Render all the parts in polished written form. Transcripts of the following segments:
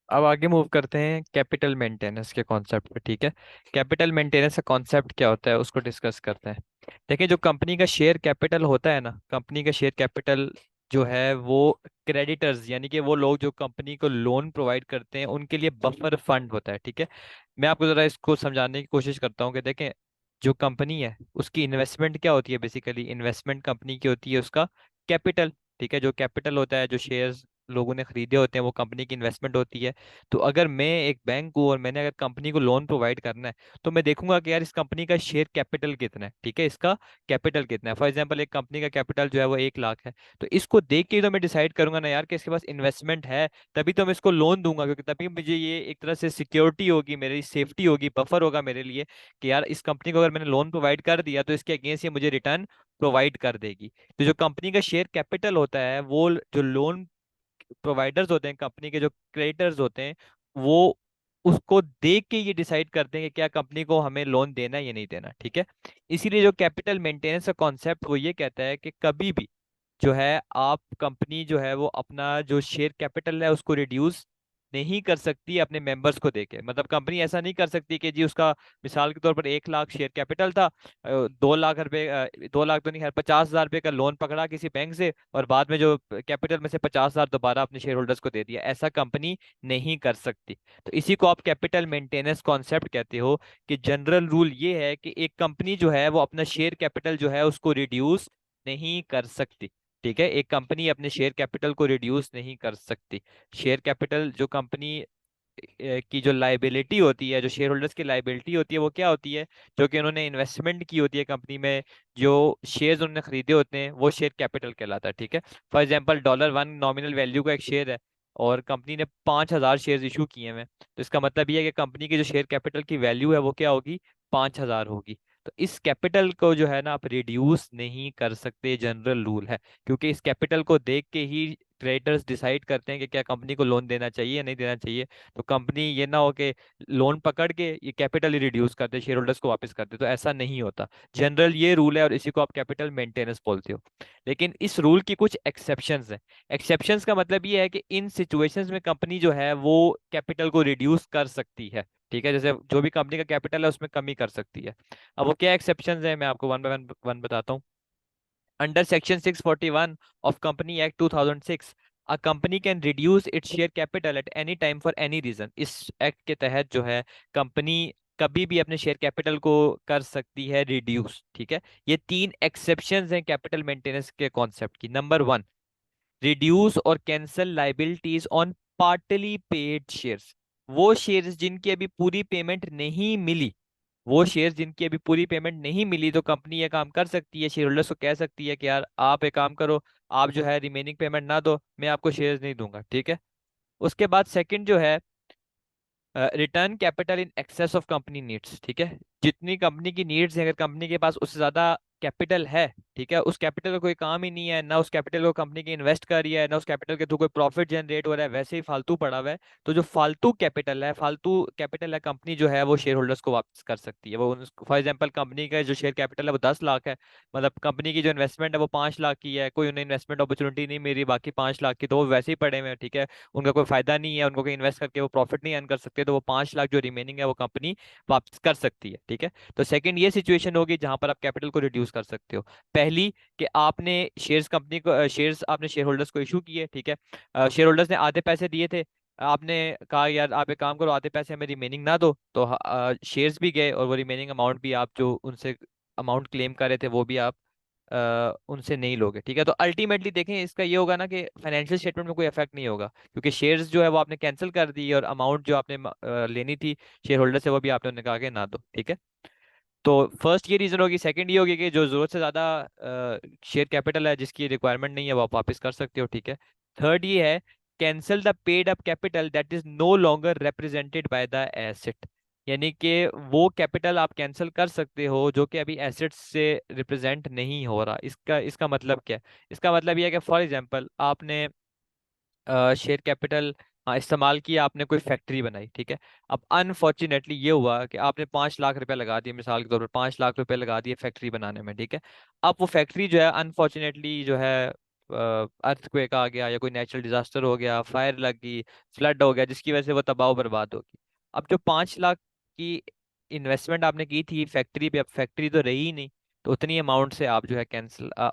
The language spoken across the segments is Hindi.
अब आगे मूव करते हैं कैपिटल मेंटेनेंस के कॉन्सेप्ट पे। ठीक है, कैपिटल मेंटेनेंस का कॉन्सेप्ट क्या होता है उसको डिस्कस करते हैं। देखिए, जो कंपनी का शेयर कैपिटल होता है ना, कंपनी का शेयर कैपिटल जो है वो क्रेडिटर्स यानी कि वो लोग जो कंपनी को लोन प्रोवाइड करते हैं उनके लिए बफर फंड होता है। ठीक है, मैं आपको जरा इसको समझाने की कोशिश करता हूँ कि देखें, जो कंपनी है उसकी इन्वेस्टमेंट क्या होती है। बेसिकली इन्वेस्टमेंट कंपनी की होती है उसका कैपिटल। ठीक है, जो कैपिटल होता है, जो शेयर्स लोगों ने खरीदे होते हैं, वो कंपनी की इन्वेस्टमेंट होती है। तो अगर मैं एक बैंक हूँ और मैंने अगर कंपनी को लोन प्रोवाइड करना है, तो मैं देखूंगा कि यार इस कंपनी का शेयर कैपिटल कितना है। ठीक है, इसका कैपिटल कितना है। फॉर एग्जांपल, एक कंपनी का कैपिटल जो है वो 1 लाख है, तो इसको देख के ही तो मैं डिसाइड करूंगा ना यार कि इसके पास इन्वेस्टमेंट है, तभी तो मैं इसको लोन दूंगा, क्योंकि तभी मुझे ये एक तरह से सिक्योरिटी होगी, मेरी सेफ्टी होगी, बफर होगा मेरे लिए कि यार इस कंपनी को अगर मैंने लोन प्रोवाइड कर दिया तो इसके अगेंस्ट ये मुझे रिटर्न प्रोवाइड कर देगी। तो जो कंपनी का शेयर कैपिटल होता है, वो जो लोन प्रोवाइडर्स होते हैं, कंपनी के जो क्रेडिटर्स होते हैं, वो उसको देख के ये डिसाइड करते हैं कि क्या कंपनी को हमें लोन देना है या नहीं देना। ठीक है, इसीलिए जो कैपिटल मेंटेनेंस का कॉन्सेप्ट वो ये कहता है कि कभी भी जो है आप कंपनी जो है वो अपना जो शेयर कैपिटल है उसको रिड्यूस नहीं कर सकती अपने मेंबर्स को देके। मतलब कंपनी ऐसा नहीं कर सकती कि जी उसका मिसाल के तौर पर 1 लाख शेयर कैपिटल था, 2 लाख रुपए, 2 लाख तो नहीं है, 50,000 रुपए का लोन पकड़ा किसी बैंक से और बाद में जो कैपिटल में से 50,000 दोबारा अपने शेयर होल्डर्स को दे दिया। ऐसा कंपनी नहीं कर सकती। तो इसी को आप कैपिटल मेंटेनेंस कॉन्सेप्ट कहते हो कि जनरल रूल ये है कि एक कंपनी जो है वो अपना शेयर कैपिटल जो है उसको रिड्यूस नहीं कर सकती। ठीक है, एक कंपनी अपने शेयर कैपिटल को रिड्यूस नहीं कर सकती। शेयर कैपिटल जो कंपनी की जो लाइबिलिटी होती है, जो शेयर होल्डर्स की लाइबिलिटी होती है, वो क्या होती है, जो कि उन्होंने इन्वेस्टमेंट की होती है कंपनी में, जो शेयर्स उन्होंने खरीदे होते हैं, वो शेयर कैपिटल कहलाता है। ठीक है, फॉर एग्जांपल $1 नॉमिनल वैल्यू का एक शेयर है और कंपनी ने 5,000 शेयर इशू किए हुए हैं, तो इसका मतलब ये है कि कंपनी की जो शेयर कैपिटल की वैल्यू है वो क्या होगी, 5,000 होगी। तो इस कैपिटल को जो है ना आप रिड्यूस नहीं कर सकते, जनरल रूल है, क्योंकि इस कैपिटल को देख के ही ट्रेडर्स डिसाइड करते हैं कि क्या कंपनी को लोन देना चाहिए या नहीं देना चाहिए। तो कंपनी ये ना हो कि लोन पकड़ के ये कैपिटल ही रिड्यूस कर दे, शेयर होल्डर्स को वापस कर दे, तो ऐसा नहीं होता। जनरल ये रूल है और इसी को आप कैपिटल मेंटेनेंस बोलते हो। लेकिन इस रूल की कुछ एक्सेप्शंस हैं। एक्सेप्शंस का मतलब ये है कि इन सिचुएशंस में कंपनी जो है वो कैपिटल को रिड्यूस कर सकती है। ठीक है, जैसे जो भी कंपनी का कैपिटल है उसमें कमी कर सकती है। अब वो क्या एक्सेप्शंस है, मैं आपको वन बाय वन बताता हूँ। Under Section 641 of Company Act 2006, a company can reduce its share capital at any time for any reason। इस एक्ट के तहत जो है कंपनी कभी भी अपने शेयर कैपिटल को कर सकती है रिड्यूस। ठीक है, ये 3 एक्सेप्शंस हैं कैपिटल मेंटेनेंस के कॉन्सेप्ट की। नंबर 1, रिड्यूस और cancel liabilities on partly paid shares. वो शेयर्स जिनकी अभी पूरी पेमेंट नहीं मिली, वो शेयर जिनकी अभी पूरी पेमेंट नहीं मिली, तो कंपनी ये काम कर सकती है, शेयर होल्डर्स को कह सकती है कि यार आप एक काम करो, आप जो है रिमेनिंग पेमेंट ना दो, मैं आपको शेयर्स नहीं दूंगा। ठीक है, उसके बाद सेकंड जो है return capital in excess of company needs. ठीक है, जितनी कंपनी की नीड्स है, अगर कंपनी के पास उससे ज्यादा कैपिटल है, ठीक है, उस कैपिटल का कोई काम ही नहीं है, ना उस कैपिटल को कंपनी की इन्वेस्ट कर रही है, ना उस कैपिटल के थ्रू कोई प्रॉफिट जनरेट हो रहा है, वैसे ही फालतू पड़ा हुआ है, तो जो फालतू कैपिटल है, कंपनी जो है वो शेयर होल्डर्स को वापस कर सकती है। वो फॉर एग्जांपल कंपनी का जो शेयर कैपिटल है वो 10 लाख है, मतलब कंपनी की जो इन्वेस्टमेंट है वो 5 लाख की है, कोई उन्हें इन्वेस्टमेंट अपॉर्चुनिटी नहीं मिली बाकी 5 लाख की, तो वो वैसे ही पड़े हुए हैं। ठीक है, उनका कोई फायदा नहीं है, उनको कोई इन्वेस्ट करके वो प्रॉफिट नहीं अर्न कर सकते, तो वो 5 लाख जो रिमेनिंग है वो कंपनी वापस कर सकती है। ठीक है, तो सेकंड ये सिचुएशन होगी जहां पर आप कैपिटल को रिड्यूस कर सकते हो। पहली, कि आपने शेयर्स कंपनी को शेयर्स आपने शेयर होल्डर्स को इशू किए। ठीक है, शेयर होल्डर्स ने आधे पैसे दिए थे, आपने कहा यार आप एक काम करो, आधे पैसे हमें रिमेनिंग ना दो, तो शेयर्स भी गए और वो रिमेनिंग अमाउंट भी आप जो उनसे अमाउंट क्लेम कर रहे थे वो भी आप उनसे नहीं लोगे। ठीक है, तो अल्टीमेटली देखें इसका ये होगा ना कि फाइनेंशियल स्टेटमेंट में कोई इफेक्ट नहीं होगा, क्योंकि शेयर्स जो है वो आपने कैंसिल कर दी और अमाउंट जो आपने लेनी थी शेयर होल्डर से वो भी आपने उन्हें कहा कि ना दो। ठीक है, तो फर्स्ट ये रीजन होगी। सेकंड ये होगी कि जो जरूरत से ज्यादा शेयर कैपिटल है जिसकी रिक्वायरमेंट नहीं है वो आप वापस कर सकते हो। ठीक है, थर्ड ये है, cancel the paid up capital that is no longer represented by the asset. यानी कि वो कैपिटल आप कैंसिल कर सकते हो जो कि अभी एसेट से रिप्रेजेंट नहीं हो रहा। इसका मतलब क्या है, इसका मतलब ये है कि फॉर एग्जांपल आपने शेयर कैपिटल इस्तेमाल किया, आपने कोई फैक्ट्री बनाई। ठीक है, अब अनफॉर्चुनेटली ये हुआ कि आपने 5 लाख रुपए लगा दिए, मिसाल के तौर पर 5 लाख रुपए लगा दिए फैक्ट्री बनाने में। ठीक है, अब वो फैक्ट्री जो है अनफॉर्चुनेटली जो है अर्थक्वेक आ गया या कोई नेचुरल डिजास्टर हो गया, फायर लग गई, फ्लड हो गया, जिसकी वजह से वो तबाह बर्बाद होगी। अब जो 5 लाख की इन्वेस्टमेंट आपने की थी फैक्ट्री पे, अब फैक्ट्री तो रही ही नहीं, तो उतनी अमाउंट से आप जो है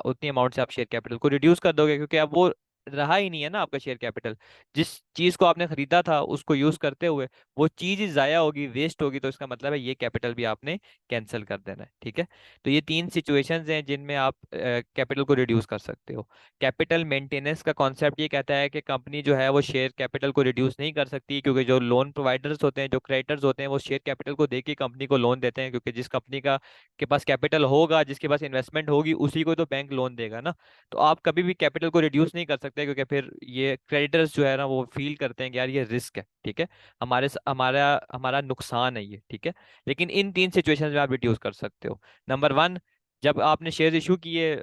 उतनी अमाउंट से आप शेयर कैपिटल को रिड्यूस कर दोगे, क्योंकि अब वो रहा ही नहीं है ना आपका शेयर कैपिटल। जिस चीज को आपने खरीदा था उसको यूज करते हुए वो चीज ही जाया होगी, वेस्ट होगी, तो इसका मतलब है ये कैपिटल भी आपने कैंसिल कर देना है। ठीक है, तो ये 3 सिचुएशंस हैं जिनमें आप कैपिटल को रिड्यूस कर सकते हो। कैपिटल मेंटेनेंस का कॉन्सेप्ट ये कहता है कि कंपनी जो है वो शेयर कैपिटल को रिड्यूस नहीं कर सकती, क्योंकि जो लोन प्रोवाइडर्स होते हैं, जो क्रेडिटर्स होते हैं, वो शेयर कैपिटल को देके कंपनी को लोन देते हैं, क्योंकि जिस कंपनी का के पास कैपिटल होगा, जिसके पास इन्वेस्टमेंट होगी, उसी को तो बैंक लोन देगा ना। तो आप कभी भी कैपिटल को रिड्यूस नहीं कर सकते, क्योंकि फिर ये क्रेडिटर्स जो है ना वो फील करते हैं कि यार ये रिस्क है। ठीक है, हमारा हमारा नुकसान है ये। ठीक है, लेकिन इन 3 सिचुएशंस में आप रिड्यूस कर सकते हो। नंबर 1, जब आपने शेयर्स इशू किए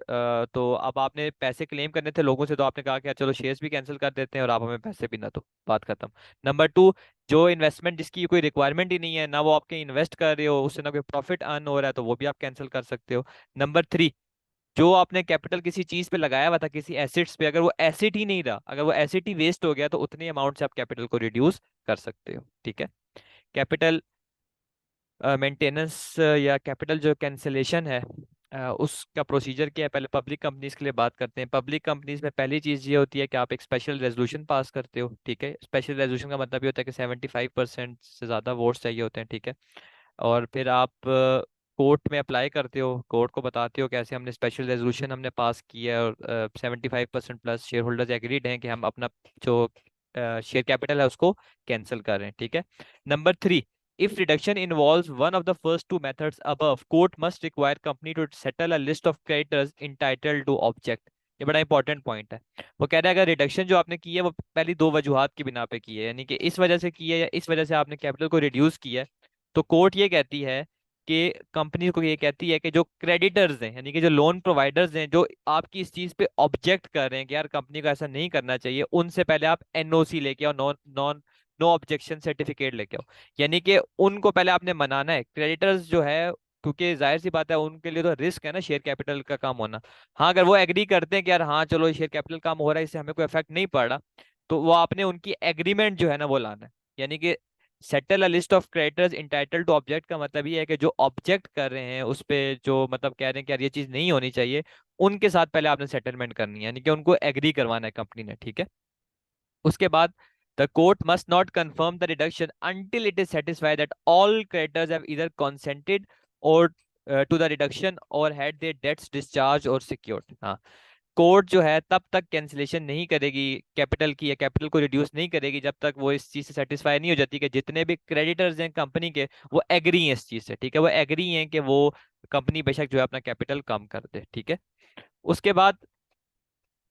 तो अब आपने पैसे क्लेम करने थे लोगों से, तो आपने कहा कि यार चलो शेयर्स भी कैंसिल कर देते हैं और आप हमें पैसे भी ना दो, बात खत्म। नंबर 2, जो इन्वेस्टमेंट जिसकी कोई रिक्वायरमेंट ही नहीं है, ना वो आपके इन्वेस्ट कर रहे हो, उससे ना कोई प्रॉफिट अर्न हो रहा है, तो वो भी आप कैंसिल कर सकते हो। नंबर 3, जो आपने कैपिटल किसी चीज पे लगाया हुआ था, किसी एसेट्स पे, अगर वो एसेट ही नहीं रहा, अगर वो एसेट ही वेस्ट हो गया, तो उतनी अमाउंट से आप कैपिटल को रिड्यूस कर सकते हो। ठीक है, कैपिटल मेंटेनेंस या कैपिटल जो कैंसिलेशन है उसका प्रोसीजर क्या है, पहले पब्लिक कंपनीज के लिए बात करते हैं। पब्लिक कंपनीज में पहली चीज ये होती है कि आप एक स्पेशल रेजोल्यूशन पास करते हो। ठीक है, स्पेशल रेजोल्यूशन का मतलब ये होता है कि 75% से ज़्यादा वोट्स चाहिए होते हैं। ठीक है, और फिर आप कोर्ट में अप्लाई करते हो, कोर्ट को बताते हो कैसे हमने स्पेशल रेजोल्यूशन हमने पास किया है, और 75% प्लस शेयर होल्डर्स एग्रीड हैं कि हम अपना जो शेयर कैपिटल है उसको कैंसिल कर रहे हैं। ठीक है, number 3, if reduction involves one of the first two methods above, court must require company to settle a list of creditors entitled to object। ये बड़ा इंपॉर्टेंट पॉइंट है। वो कह रहा है अगर रिडक्शन जो आपने की है वो पहली 2 वजूहात की बिना पे की है, यानी कि इस वजह से की है या इस वजह से आपने कैपिटल को रिड्यूस किया है, तो कोर्ट ये कहती है कि कंपनी को ये कहती है कि जो क्रेडिटर्स हैं, यानी कि जो लोन प्रोवाइडर्स हैं, जो आपकी इस चीज पे ऑब्जेक्ट कर रहे हैं कि यार कंपनी को ऐसा नहीं करना चाहिए, उनसे पहले आप एनओसी लेके आओ, non non no objection certificate लेके आओ। यानी कि उनको पहले आपने मनाना है, क्रेडिटर्स जो है, क्योंकि जाहिर सी बात है उनके लिए तो रिस्क है ना शेयर कैपिटल का कम होना। हाँ, अगर वो एग्री करते हैं कि यार हाँ चलो शेयर कैपिटल कम हो रहा है, इससे हमें कोई इफेक्ट नहीं पड़ रहा, तो वो आपने उनकी एग्रीमेंट जो है ना वो लाना है। यानी कि settle a list of creditors entitled to object का मतलब ये है कि जो ऑब्जेक्ट कर रहे हैं उस पे, जो मतलब कह रहे हैं कि यार ये चीज नहीं होनी चाहिए, उनके साथ पहले आपने सेटलमेंट करनी है, यानी कि उनको एग्री करवाना है कंपनी ने। ठीक है, उसके बाद the court must not confirm the reduction until it is satisfied that all creditors have either consented or to the reduction or had their debts discharged or secured। हाँ, कोर्ट जो है तब तक कैंसिलेशन नहीं करेगी कैपिटल की, या कैपिटल को रिड्यूस नहीं करेगी जब तक वो इस चीज से सेटिस्फाई नहीं हो जाती कि जितने भी क्रेडिटर्स हैं कंपनी के वो एग्री हैं इस चीज से। ठीक है, वो एग्री हैं कि वो कंपनी बेशक जो है अपना कैपिटल कम कर दे। ठीक है, उसके बाद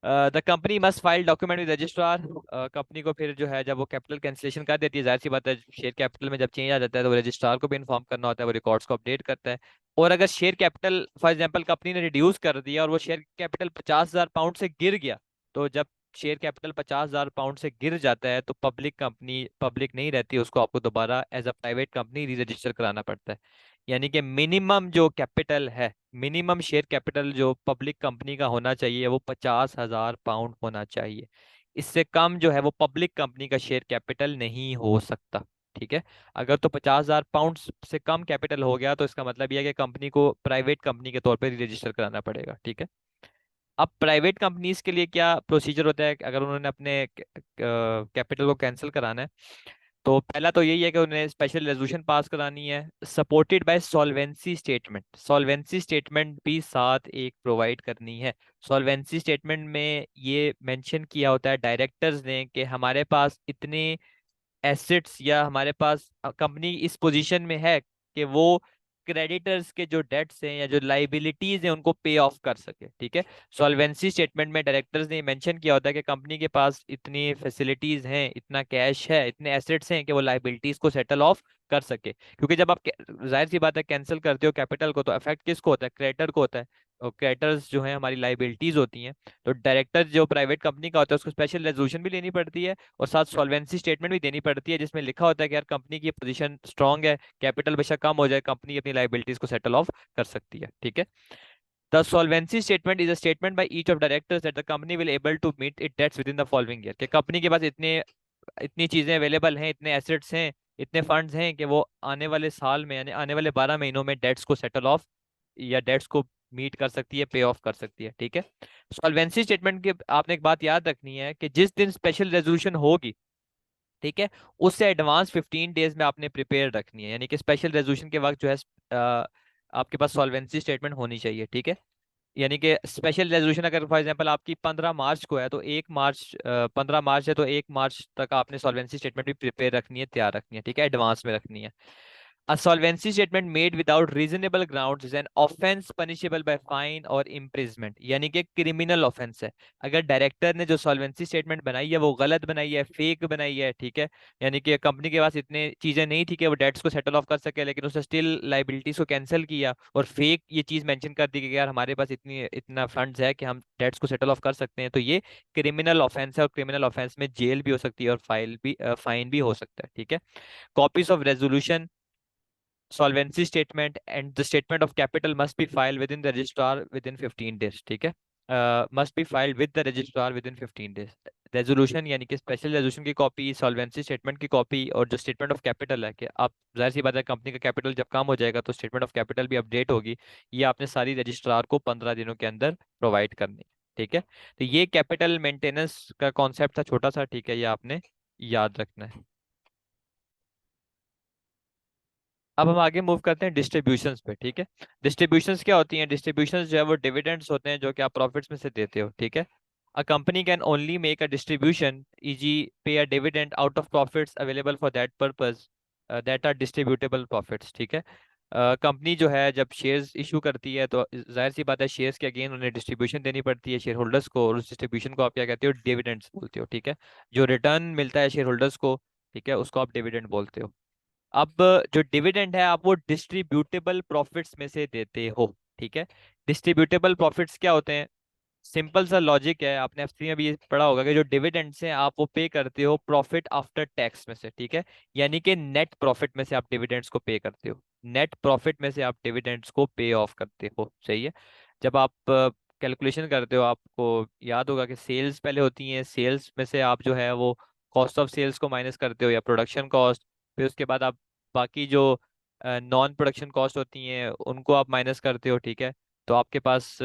the company must file document with registrar. Company को फिर जो है जब वो कैपिटल कैंसिलेशन कर देती है, जाहिर सी बात है शेयर कैपिटल में जब चेंज आ जाता है तो वो रजिस्ट्रार को भी इन्फॉर्म करना होता है, वो रिकॉर्ड्स को अपडेट करता है। और अगर share capital for example company ने रिड्यूस कर दिया और वो शेयर कैपिटल 50,000 पाउंड से गिर गया, तो जब शेयर कैपिटल 50,000 पाउंड से गिर जाता है तो पब्लिक कंपनी पब्लिक नहीं रहती, उसको आपको दोबारा एज अ प्राइवेट कंपनी री रजिस्टर कराना पड़ता है। यानी कि मिनिमम जो कैपिटल है, मिनिमम शेयर कैपिटल जो पब्लिक कंपनी का होना चाहिए वो 50,000 पाउंड होना चाहिए। इससे कम जो है वो पब्लिक कंपनी का शेयर कैपिटल नहीं हो सकता। ठीक है, अगर तो 50,000 पाउंड से कम कैपिटल हो गया तो इसका मतलब यह है कि कंपनी को प्राइवेट कंपनी के तौर पर रजिस्टर कराना पड़ेगा। ठीक है, अब प्राइवेट कंपनीज के लिए क्या प्रोसीजर होता है अगर उन्होंने अपने कैपिटल को कैंसिल कराना है, तो पहला तो यही है कि उन्हें स्पेशल रेजोल्यूशन पास करानी है supported by solvency statement. Solvency statement भी साथ एक प्रोवाइड करनी है। सॉल्वेंसी स्टेटमेंट में ये मेंशन किया होता है डायरेक्टर्स ने कि हमारे पास इतने एसेट्स, या हमारे पास कंपनी इस पोजीशन में है कि वो क्रेडिटर्स के जो डेट्स हैं या जो लाइबिलिटीज हैं उनको पे ऑफ कर सके। ठीक है, सॉल्वेंसी स्टेटमेंट में डायरेक्टर्स ने मेंशन किया होता है कि कंपनी के पास इतनी फैसिलिटीज हैं, इतना कैश है, इतने एसेट्स हैं कि वो लाइबिलिटीज को सेटल ऑफ कर सके। क्योंकि जब आप जाहिर सी बात है कैंसिल करते हो कैपिटल को, तो इफेक्ट किसको होता है, क्रेडिटर को होता है, और क्रेडिटर्स जो है हमारी लाइबिलिटीज होती हैं। तो डायरेक्टर जो प्राइवेट कंपनी का होता है उसको स्पेशल रेजोल्यूशन भी लेनी पड़ती है और साथ सॉल्वेंसी स्टेटमेंट भी देनी पड़ती है, जिसमें लिखा होता है कि यार कंपनी की पोजीशन स्ट्रांग है, कैपिटल बेशक कम हो जाए, कंपनी अपनी लाइबिलिटीज को सेटल ऑफ कर सकती है। ठीक है, the solvency statement is a statement by each of directors that the company will able to meet it debts within the following year, कि कंपनी के पास इतने इतनी चीजें अवेलेबल हैं, इतने एसेट्स हैं, इतने फंड्स हैं कि वो आने वाले साल में यानी आने वाले 12 महीनों में डेट्स को सेटल ऑफ या डेट्स को मीट कर सकती है, पे ऑफ कर सकती है। ठीक है। सॉल्वेंसी स्टेटमेंट की आपने एक बात याद रखनी है कि जिस दिन स्पेशल रेजोल्यूशन होगी, ठीक है, उससे एडवांस 15 डेज में आपने प्रिपेयर रखनी है, यानी कि स्पेशल रेजोल्यूशन के वक्त जो है आपके पास सॉल्वेंसी स्टेटमेंट होनी चाहिए। ठीक है। यानी कि स्पेशल रेजोल्यूशन अगर फॉर एग्जांपल आपकी 15 मार्च को है तो 1 मार्च 15 मार्च है तो 1 मार्च तक आपने सॉल्वेंसी स्टेटमेंट भी प्रिपेयर रखनी है, तैयार रखनी है। ठीक है, एडवांस में रखनी है। A solvency statement made without reasonable grounds is an offense punishable by fine or imprisonment, यानी कि क्रिमिनल ऑफेंस है। अगर डायरेक्टर ने जो सॉल्वेंसी स्टेटमेंट बनाई है वो गलत बनाई है, फेक बनाई है, ठीक है, यानी कि कंपनी के पास इतने चीजें नहीं थी कि वो डेट्स को सेटल ऑफ कर सके, लेकिन उसने स्टिल लाइबिलिटीज को कैंसिल किया और फेक ये चीज मेंशन कर दी कि यार हमारे पास इतनी इतना फंड्स है कि हम डेट्स को सेटल ऑफ कर सकते हैं, तो ये क्रिमिनल ऑफेंस है और क्रिमिनल ऑफेंस में जेल भी हो सकती है और फाइन भी हो सकता है। ठीक है। Copies of resolution, solvency statement and the statement of capital must be filed within the registrar within 15 days। ठीक है। Must be filed with the registrar with in 15 days. Resolution यानी कि स्पेशल रेजोल्यूशन की कॉपी, सॉल्वेंसी स्टेटमेंट की कॉपी और जो स्टेटमेंट ऑफ कैपिटल है कि आप जाहिर सी बात है कंपनी का कैपिटल जब कम हो जाएगा तो स्टेटमेंट ऑफ कैपिटल भी अपडेट होगी, ये आपने सारी रजिस्ट्रार को 15 दिनों के अंदर प्रोवाइड करनी है। ठीक है। तो ये कैपिटल मेंटेनेंस का कॉन्सेप्ट था छोटा सा, ठीक है, ये आपने याद रखना है। अब हम आगे मूव करते हैं डिस्ट्रीब्यूशंस पे। ठीक है। डिस्ट्रीब्यूशंस क्या होती हैं? डिस्ट्रीब्यूशंस जो है वो डिविडेंड्स होते हैं जो कि आप प्रॉफिट्स में से देते हो। ठीक है। A company can only make a distribution easy pay a dividend out of profits available for that purpose that are distributable profits. ठीक है। कंपनी जो है जब शेयर्स इशू करती है तो जाहिर सी बात है शेयर्स के अगेन उन्हें डिस्ट्रीब्यूशन देनी पड़ती है शेयर होल्डर्स को, और उस डिस्ट्रीब्यूशन को आप क्या कहते हो? डिविडेंड्स बोलते हो। ठीक है। जो रिटर्न मिलता है शेयर होल्डर्स को, ठीक है, उसको आप डिविडेंड बोलते हो। अब जो डिविडेंड है आप वो डिस्ट्रीब्यूटेबल प्रॉफिट्स में से देते हो। ठीक है। डिस्ट्रीब्यूटेबल प्रॉफिट्स क्या होते हैं? सिंपल सा लॉजिक है, आपने एफ में भी ये पढ़ा होगा कि जो डिविडेंड्स हैं आप वो पे करते हो प्रॉफिट आफ्टर टैक्स में से। ठीक है। यानी कि नेट प्रॉफिट में से आप डिविडेंड्स को पे करते हो, नेट प्रॉफिट में से आप डिविडेंड्स को पे ऑफ करते हो। सही है। जब आप कैलकुलेशन करते हो आपको याद होगा कि सेल्स पहले होती हैं, सेल्स में से आप जो है वो कॉस्ट ऑफ सेल्स को माइनस करते हो या प्रोडक्शन कॉस्ट, फिर उसके बाद आप बाकी जो नॉन प्रोडक्शन कॉस्ट होती हैं उनको आप माइनस करते हो। ठीक है। तो आपके पास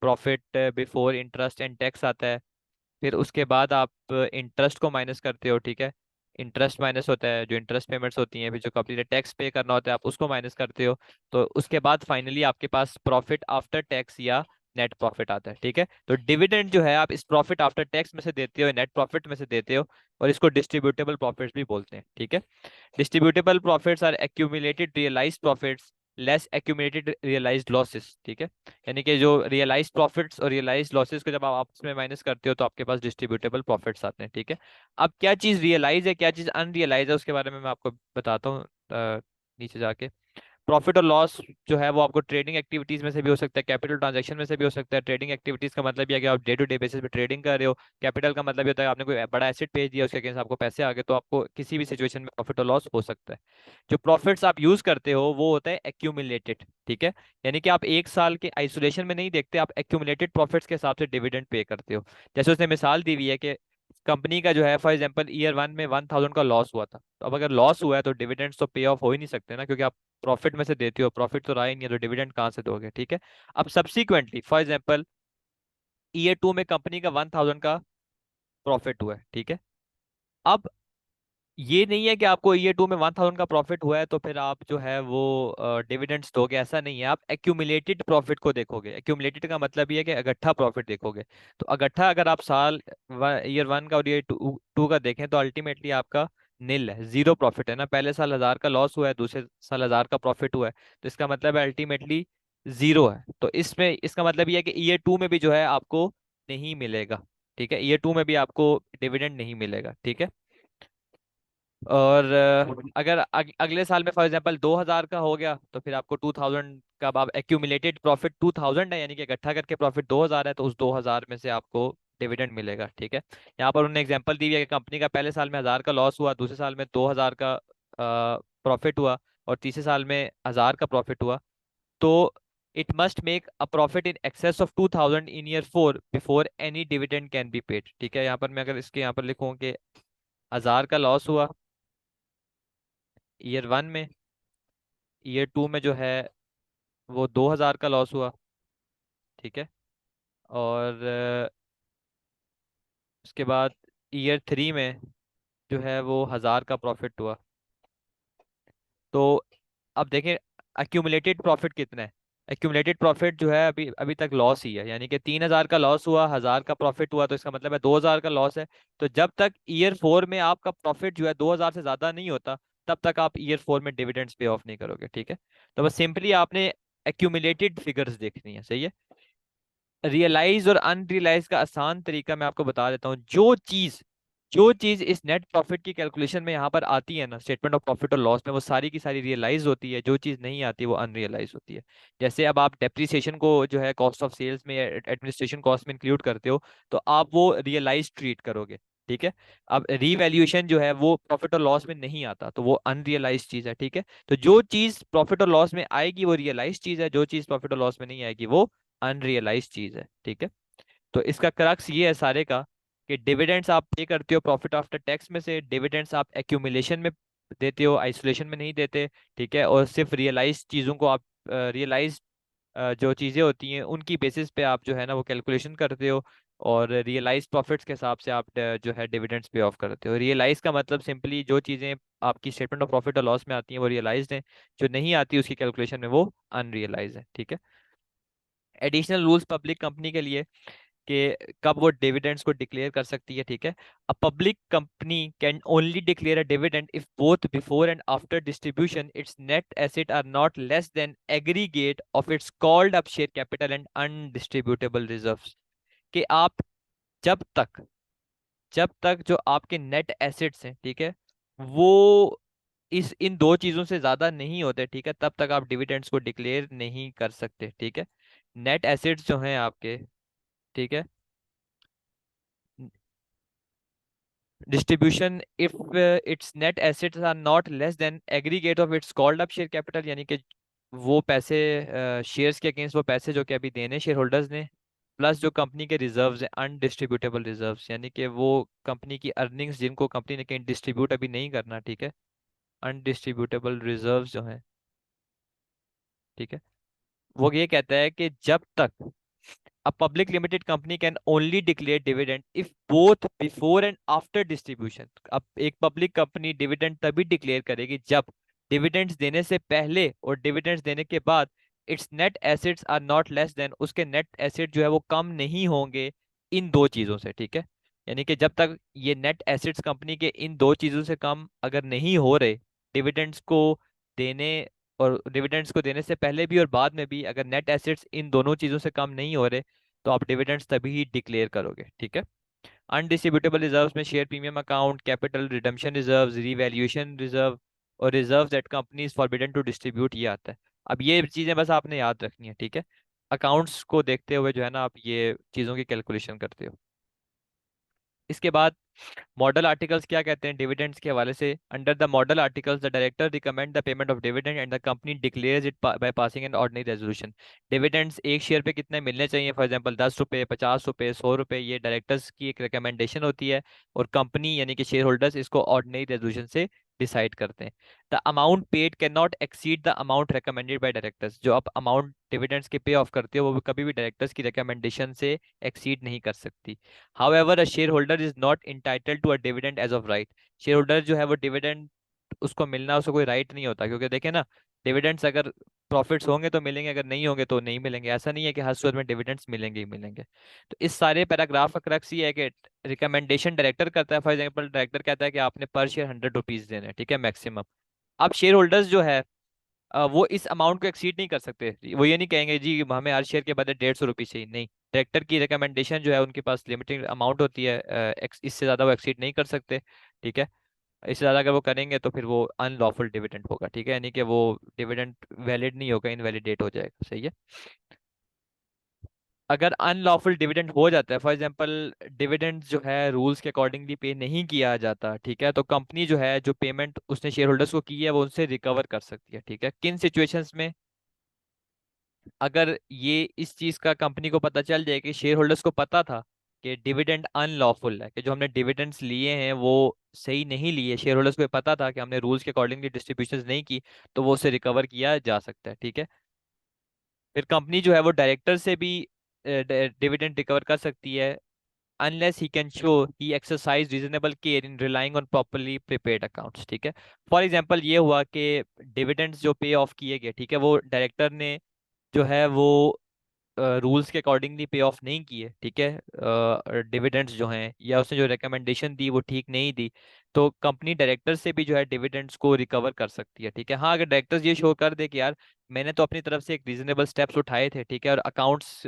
profit before interest and tax आता है। फिर उसके बाद आप इंटरेस्ट को माइनस करते हो। ठीक है। इंटरेस्ट माइनस होता है जो इंटरेस्ट पेमेंट्स होती हैं, फिर जो कंपनी ने टैक्स पे करना होता है आप उसको माइनस करते हो। तो उसके बाद फाइनली आपके पास प्रॉफिट आफ्टर टैक्स या नेट प्रॉफिट आता है। ठीक है। तो डिविडेंड जो है आप इस प्रॉफिट आफ्टर टैक्स में से देते हो, नेट प्रॉफिट में से देते हो, और इसको डिस्ट्रीब्यूटेबल प्रॉफिट्स भी बोलते हैं। ठीक है। Distributable profits are accumulated realised profits less accumulated realised losses. ठीक है। यानी कि जो रियलाइज्ड प्रॉफिट्स और रियलाइज्ड लॉसेस को जब आप आपस में माइनस करते हो तो आपके पास डिस्ट्रीब्यूटेबल प्रॉफिट्स आते हैं। ठीक है। अब क्या चीज रियलाइज है क्या चीज अनरियलाइज है उसके बारे में मैं आपको बताता हूँ नीचे जाके। प्रॉफिट और लॉस जो है वो आपको ट्रेडिंग एक्टिविटीज में से भी हो सकता है, कैपिटल ट्रांजैक्शन में से भी हो सकता है। ट्रेडिंग एक्टिविटीज का मतलब ये है कि आप डे टू डे बेसिस पे ट्रेडिंग कर रहे हो। कैपिटल का मतलब ये होता है आपने कोई बड़ा एसेट भेज दिया, उसके अगेंस्ट आपको पैसे आ गए, तो आपको किसी भी सिचुएशन में प्रॉफिट और लॉस हो सकता है। जो प्रॉफिट्स आप यूज करते हो वो होता है एक्यूमुलेटेड। ठीक है। यानी कि आप एक साल के आइसोलेशन में नहीं देखते, आप एक्यूमुलेटेड प्रॉफिट्स के हिसाब से डिविडेंड पे करते हो। जैसे उसने मिसाल दी हुई है कि कंपनी का जो है फॉर एग्जांपल ईयर 1 में 1000 का लॉस हुआ था, तो अब अगर लॉस हुआ है तो डिविडेंड्स तो पे ऑफ हो ही नहीं सकते ना, क्योंकि आप प्रॉफिट में से देते हो, प्रॉफिट तो रहा ही नहीं है, तो डिविडेंड कहाँ से दोगे? ठीक है। अब सब्सिक्वेंटली फॉर एग्जांपल ईयर 2 में कंपनी का 1000 का प्रॉफिट हुआ है। ठीक है। अब ये नहीं है कि आपको ईयर 2 में 1000 का प्रॉफिट हुआ है तो फिर आप जो है वो डिविडेंड्स दोगे, ऐसा नहीं है। आप एक्यूमुलेटेड प्रॉफिट को देखोगे। एक्यूमुलेटेड का मतलब ये है कि इकट्ठा प्रॉफिट देखोगे। तो इकट्ठा अगर आप साल ईयर 1 का और ईयर 2 का देखें तो अल्टीमेटली आपका नील है, जीरो प्रॉफिट है ना। पहले साल 1000 का लॉस हुआ है, दूसरे साल 1000 का प्रॉफिट हुआ है, तो इसका मतलब है अल्टीमेटली जीरो है। तो इसमें इसका मतलब ये है कि ईयर 2 में भी जो है आपको नहीं मिलेगा। ठीक है। ईयर 2 में भी आपको डिविडेंड नहीं मिलेगा। ठीक है। और अगर अगले साल में फॉर एग्जांपल 2000 का हो गया तो फिर आपको 2000 का, अब आप एक्यूमुलेटेड प्रॉफिट 2000 है यानी कि इकट्ठा करके प्रॉफिट 2000 है, तो उस 2000 में से आपको डिविडेंड मिलेगा। ठीक है। यहाँ पर उन्होंने एग्जांपल दी है कि कंपनी का पहले साल में 1000 का लॉस हुआ, दूसरे साल में 2000 का प्रॉफिट हुआ, और तीसरे साल में 1000 का प्रॉफिट हुआ। तो it must make a profit in excess of 2000 in year 4 before any dividend can be paid. ठीक है, यहाँ पर मैं अगर इसके यहाँ पर लिखूँ कि 1000 का लॉस हुआ ईयर 1 में, ईयर 2 में जो है वो 2000 का लॉस हुआ। ठीक है, और उसके बाद ईयर 3 में जो है वो 1000 का प्रॉफिट हुआ। तो अब देखें एक्यूमुलेटेड प्रॉफिट कितना है। एक्यूमुलेटेड प्रॉफिट जो है अभी अभी तक लॉस ही है, यानी कि 3000 का लॉस हुआ, 1000 का प्रॉफिट हुआ, तो इसका मतलब है 2000 का लॉस है। तो जब तक ईयर 4 में आपका प्रॉफिट जो है 2000 से ज्यादा नहीं होता, तब तक आप ईयर 4 में डिविडेंड्स पे ऑफ नहीं करोगे। ठीक है, तो बस सिंपली आपने एक्यूमुलेटेड फिगर्स देखनी है। सही है। रियलाइज और अनरियलाइज का आसान तरीका मैं आपको बता देता हूँ। जो चीज इस नेट प्रॉफिट की कैलकुलेशन में यहाँ पर आती है ना, स्टेटमेंट ऑफ प्रॉफिट और लॉस में, वो सारी की सारी रियलाइज होती है। जो चीज नहीं आती वो अनरियलाइज होती है। जैसे अब आप डेप्रिसिएशन को जो है कॉस्ट ऑफ सेल्स में या एडमिनिस्ट्रेशन कॉस्ट में इंक्लूड करते हो, तो आप वो रियलाइज ट्रीट करोगे। ठीक है, अब रीवैल्यूएशन जो है वो प्रॉफिट और लॉस में नहीं आता, तो वो अनरियलाइज चीज है। ठीक है, तो जो चीज प्रॉफिट और लॉस में आएगी वो रियलाइज चीज है, जो चीज प्रॉफिट और लॉस में नहीं आएगी वो अनरियलाइज चीज है। ठीक है, तो इसका क्रक्स ये है सारे का कि डिविडेंड्स आप पे करते हो प्रॉफिट आफ्टर टैक्स में से, डिविडेंड्स आप एक्यूमुलेशन में देते हो, आइसोलेशन में नहीं देते। ठीक है, और सिर्फ रियलाइज चीज़ों को आप रियलाइज जो चीज़ें होती हैं उनकी बेसिस पे आप जो है ना वो कैलकुलेशन करते हो, और रियलाइज प्रॉफिट्स के हिसाब से आप जो है डिविडेंड्स पे ऑफ करते हो। रियलाइज का मतलब सिंपली जो चीज़ें आपकी स्टेटमेंट ऑफ प्रॉफिट और लॉस में आती हैं वो रियलाइज्ड हैं, जो नहीं आती उसकी कैलकुलेशन में वो अनरियलाइज है। ठीक है, एडिशनल रूल्स पब्लिक कंपनी के लिए कि कब वो डिविडेंड्स को डिक्लेयर कर सकती है। ठीक है, a public company can only declare a dividend if both before and after distribution its net asset are not less than aggregate of its called up share capital and undistributable reserves. कि आप जब तक जब तक जो आपके नेट एसेट्स हैं, ठीक है, वो इस इन दो चीजों से ज्यादा नहीं होते, ठीक है, तब तक आप डिविडेंड्स को डिक्लेयर नहीं कर सकते। ठीक है, नेट एसेट्स जो हैं आपके, ठीक है, distribution if its net assets are not less than aggregate of its called up share capital, यानी कि वो पैसे शेयर्स के अगेंस्ट वो पैसे जो कि अभी देने शेयर होल्डर्स ने, प्लस जो कंपनी के रिजर्व्स हैं अनडिस्ट्रीब्यूटेबल रिजर्व्स, यानी कि वो कंपनी की अर्निंग्स जिनको कंपनी ने कहीं डिस्ट्रीब्यूट अभी नहीं करना। ठीक है, अनडिस्ट्रीब्यूटेबल रिजर्व्स जो हैं, ठीक है, वो ये कहता है कि जब तक a public limited company can only declare dividend if both before and after distribution। अब एक पब्लिक कंपनी डिविडेंड तभी डिक्लेयर करेगी जब डिविडेंड्स देने से पहले और डिविडेंड्स देने के बाद its net assets are not less than, उसके नेट एसेट जो है वो कम नहीं होंगे इन दो चीजों से। ठीक है, यानी कि जब तक ये नेट एसेट्स कंपनी के इन दो चीजों से कम अगर नहीं हो रहे, डिविडेंड्स को देने और डिविडेंड्स को देने से पहले भी और बाद में भी अगर नेट एसेट्स इन दोनों चीजों से कम नहीं हो रहे, तो आप डिविडेंड्स तभी ही डिक्लेयर करोगे। ठीक है, अनडिस्ट्रीब्यूटेबल रिजर्व्स में share premium account, capital redemption reserves, revaluation reserve और reserves that company is forbidden to distribute, ये आता है। अब ये चीजें बस आपने याद रखनी है। ठीक है, अकाउंट्स को देखते हुए जो है ना आप ये चीजों की कैलकुलेशन करते हो। इसके बाद मॉडल आर्टिकल्स क्या कहते हैं डिविडेंड्स के हवाले से। Under the model articles the director recommend the payment of dividend and the company declares it by passing an ordinary resolution. Dividends एक शेयर पे कितने मिलने चाहिए, फॉर एग्जांपल 10 रुपए, 50 रुपए, 100 रुपए, ये डायरेक्टर्स की एक रिकमेंडेशन होती है, और कंपनी यानी कि शेयर होल्डर्स इसको ऑर्डिनरी रेजोल्यूशन से डिसाइड करते हैं। The amount paid can not exceed the amount recommended by directors. जो आप अमाउंट डिविडेंड्स के पे ऑफ करते हो वो कभी भी डायरेक्टर्स की रिकमेंडेशन से एक्सीड नहीं कर सकती। However, a shareholder is not entitled to a dividend as of right। Share holder जो है वो डिविडेंड उसको मिलना, उसको कोई राइट नहीं होता, क्योंकि देखें ना, डिविडेंड्स अगर प्रॉफिट्स होंगे तो मिलेंगे, अगर नहीं होंगे तो नहीं मिलेंगे। ऐसा नहीं है कि हर सूरत में डिविडेंड्स मिलेंगे ही मिलेंगे। तो इस सारे पैराग्राफ का क्रक्स ये है कि रिकमेंडेशन डायरेक्टर करता है। फॉर एग्जाम्पल डायरेक्टर कहता है कि आपने पर शेयर 100 रुपीज देने हैं, ठीक है, मैक्सिमम। अब शेयर होल्डर्स जो है वो इस अमाउंट को एक्सीड नहीं कर सकते। वो ये नहीं कहेंगे जी हमें हर शेयर के बदले 150 रुपये चाहिए, नहीं। डायरेक्टर की रिकमेंडेशन जो है उनके पास लिमिटेड अमाउंट होती है, इससे ज़्यादा वो एक्सीड नहीं कर सकते। ठीक है, इससे ज़्यादा अगर वो करेंगे तो फिर वो अनलॉफुल डिविडेंड होगा। ठीक है, यानी कि वो डिविडेंड वैलिड नहीं होगा, इनवैलिडेट हो जाएगा। सही है। अगर अनलॉफुल डिविडेंड हो जाता है, फॉर एग्जांपल डिविडेंड जो है रूल्स के अकॉर्डिंगली पे नहीं किया जाता, ठीक है, तो कंपनी जो है जो पेमेंट उसने शेयर होल्डर्स को की है वो उनसे रिकवर कर सकती है। ठीक है, किन सिचुएशंस में। अगर ये इस चीज का कंपनी को पता चल जाए कि शेयर होल्डर्स को पता था कि डिविडेंड अनलॉफुल है, कि जो हमने डिविडेंड्स लिए हैं वो सही नहीं लिए, शेयर होल्डर्स को ये पता था कि हमने रूल्स के अकॉर्डिंगली डिस्ट्रीब्यूशंस नहीं की, तो वो उसे रिकवर किया जा सकता है। ठीक है। फिर कंपनी जो है वो डायरेक्टर से भी डिविडेंड रिकवर कर सकती है, unless he can show he exercised reasonable care in relying on properly prepared accounts। ठीक है। फॉर एग्जाम्पल ये हुआ कि डिविडेंड्स जो पे ऑफ किए गए, ठीक है, वो डायरेक्टर ने जो है वो रूल्स के अकॉर्डिंगली पे ऑफ नहीं किए, ठीक है, डिविडेंड्स जो हैं, या उसने जो रिकमेंडेशन दी वो ठीक नहीं दी, तो कंपनी डायरेक्टर से भी जो है डिविडेंड्स को रिकवर कर सकती है। ठीक है। हाँ, अगर डायरेक्टर्स ये शो कर दे कि यार मैंने तो अपनी तरफ से एक रीजनेबल स्टेप्स उठाए थे, ठीक है, और अकाउंट्स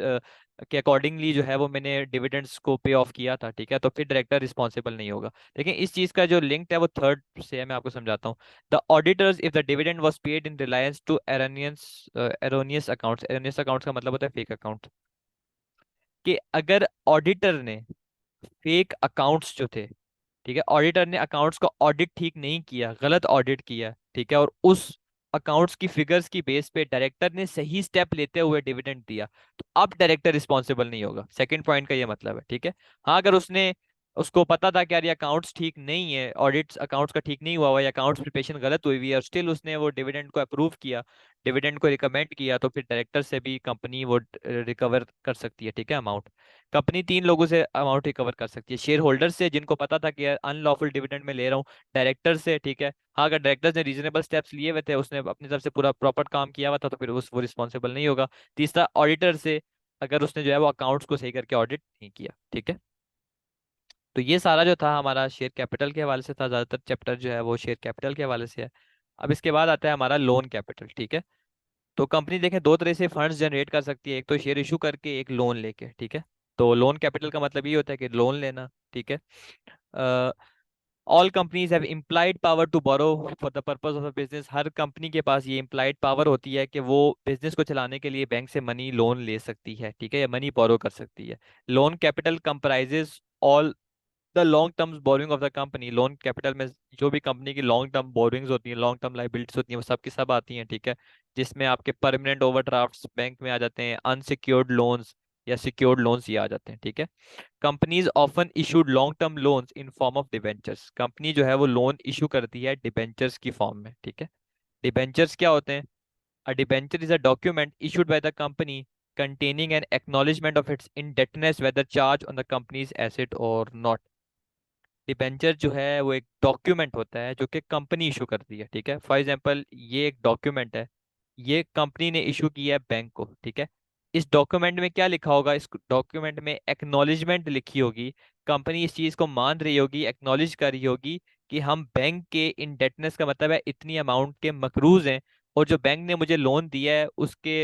के अकॉर्डिंगली जो है वो मैंने डिविडेंड्स को पे ऑफ किया था, ठीक है, तो फिर डायरेक्टर रिस्पॉन्सिबल नहीं होगा। लेकिन इस चीज़ का जो लिंक है वो थर्ड से है, मैं आपको समझाता हूँ। The auditors if the dividend was paid in reliance to erroneous accounts, erroneous accounts का मतलब होता है फेक अकाउंट, कि अगर ऑडिटर ने फेक अकाउंट्स जो थे, ठीक है, ऑडिटर ने अकाउंट्स का ऑडिट ठीक नहीं किया, गलत ऑडिट किया, ठीक है, और उस अकाउंट्स की फिगर्स की बेस पे डायरेक्टर ने सही स्टेप लेते हुए डिविडेंड दिया, तो अब डायरेक्टर रिस्पॉन्सिबल नहीं होगा। सेकंड पॉइंट का ये मतलब है। ठीक है। हाँ, अगर उसने, उसको पता था कि यार ये अकाउंट्स ठीक नहीं है, ऑडिट्स अकाउंट्स का ठीक नहीं हुआ हुआ, या अकाउंट्स प्रिपरेशन गलत हुई हुई है, और स्टिल उसने वो डिविडेंड को अप्रूव किया, डिविडेंड को रिकमेंड किया, तो फिर डायरेक्टर से भी कंपनी वो रिकवर कर सकती है। ठीक है। अमाउंट कंपनी तीन लोगों से अमाउंट रिकवर कर सकती है: शेयर होल्डर से जिनको पता था कि अनलॉफुल डिविडेंड में ले रहा हूँ, डायरेक्टर से, ठीक है, हाँ अगर डायरेक्टर्स ने रीजनेबल स्टेप्स लिए हुए थे, उसने अपनी तरफ से पूरा प्रॉपर काम किया हुआ था, तो फिर उस वो रिस्पॉन्सिबल नहीं होगा। तीसरा, ऑडिटर से, अगर उसने जो है वो अकाउंट्स को सही करके ऑडिट नहीं किया। ठीक है। तो ये सारा जो था हमारा शेयर कैपिटल के हवाले से था, ज्यादातर चैप्टर जो है वो शेयर कैपिटल के हवाले से है। अब इसके बाद आता है हमारा लोन कैपिटल। ठीक है। तो कंपनी देखें दो तरह से फंड्स जनरेट कर सकती है, एक तो शेयर इशू करके, एक लोन लेके। ठीक है। तो लोन कैपिटल का मतलब ये होता है कि लोन लेना। ठीक है। All companies have implied power to borrow for the purpose of a business. हर कंपनी के पास ये इम्प्लाइड पावर होती है कि वो बिजनेस को चलाने के लिए बैंक से मनी लोन ले सकती है, ठीक है, या मनी बोरो कर सकती है। Loan capital comprises all the long term borrowing of the company. Loan capital में जो भी कंपनी की लॉन्ग टर्म बोरिंग्स होती हैं, लॉन्ग टर्म लाइबिलिटीज होती हैं, वो सब की सब आती हैं। ठीक है। जिसमें आपके परमानेंट ओवरड्राफ्ट्स बैंक में आ जाते हैं, अनसिक्योर्ड लोन्स या सिक्योर्ड लोन्स ये आ जाते हैं। ठीक है। Companies often issued long term loans in form of debentures. Company जो है वो लोन इशू करती है डिबेंचर्स की फॉर्म में। ठीक है। डिबेंचर्स क्या होते हैं? अ debenture is a document issued by the company containing an acknowledgement of its indebtedness whether charged on the company's asset or not। Debenture जो है वो एक डॉक्यूमेंट होता है जो कि कंपनी इशू करती है। ठीक है। फॉर एग्जांपल ये एक डॉक्यूमेंट है, ये कंपनी ने इशू किया है बैंक को। ठीक है। इस डॉक्यूमेंट में क्या लिखा होगा? इस डॉक्यूमेंट में एक्नॉलेजमेंट लिखी होगी, कंपनी इस चीज को मान रही होगी, एक्नॉलेज कर रही होगी कि हम बैंक के इंडेटनेस का मतलब है इतनी अमाउंट के मकरूज हैं, और जो बैंक ने मुझे लोन दिया है उसके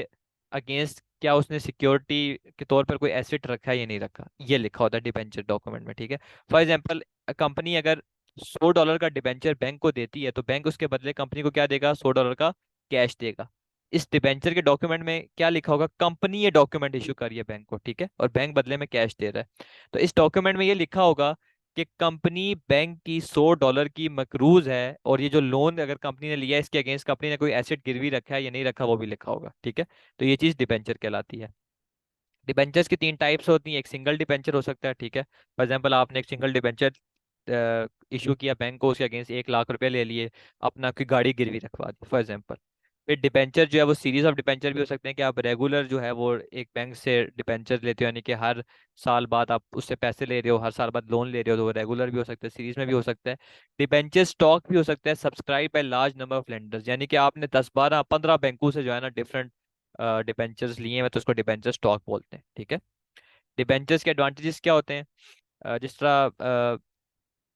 अगेंस्ट क्या उसने सिक्योरिटी के तौर पर कोई एसेट रखा है या नहीं रखा, ये लिखा होता है डिबेंचर डॉक्यूमेंट में। ठीक है। फॉर एग्जाम्पल कंपनी अगर $100 का डिबेंचर बैंक को देती है, तो बैंक उसके बदले कंपनी को क्या देगा? $100 का कैश देगा। इस डिबेंचर के डॉक्यूमेंट में क्या लिखा होगा? कंपनी ये डॉक्यूमेंट इशू कर रही है बैंक को, ठीक है, और बैंक बदले में कैश दे रहा है। तो इस डॉक्यूमेंट में ये लिखा होगा कि कंपनी बैंक की $100 की मकरूज है, और ये जो लोन अगर कंपनी ने लिया है इसके अगेंस्ट कंपनी ने कोई एसेट गिरवी रखा है या नहीं रखा, वो भी लिखा होगा। ठीक है। तो ये चीज डिबेंचर कहलाती है। डिबेंचर्स की तीन टाइप्स होती हैं। एक सिंगल डिबेंचर हो सकता है, ठीक है, फॉर एग्जांपल आपने एक सिंगल डिबेंचर इशू किया बैंक को, उसके अगेंस्ट 1 लाख रुपए ले लिए, अपना कोई गाड़ी गिरवी रखवा दी फॉर एग्जांपल। फिर डिबेंचर जो है वो सीरीज ऑफ डिबेंचर भी हो सकते हैं, कि आप रेगुलर जो है वो एक बैंक से डिबेंचर लेते हो, यानी कि हर साल बाद आप उससे पैसे ले रहे हो, हर साल बाद लोन ले रहे हो, तो वो रेगुलर भी हो सकता है, सीरीज में भी हो सकता है। डिबेंचर स्टॉक भी हो सकता है, subscribe by large number of lenders, यानी कि आपने 10 12 15 बैंकों से जो है ना डिफरेंट डिबेंचर्स लिए हैं, तो उसको डिबेंचर स्टॉक बोलते हैं। ठीक है। डिबेंचर्स के एडवांटेजेस क्या होते हैं? जिस तरह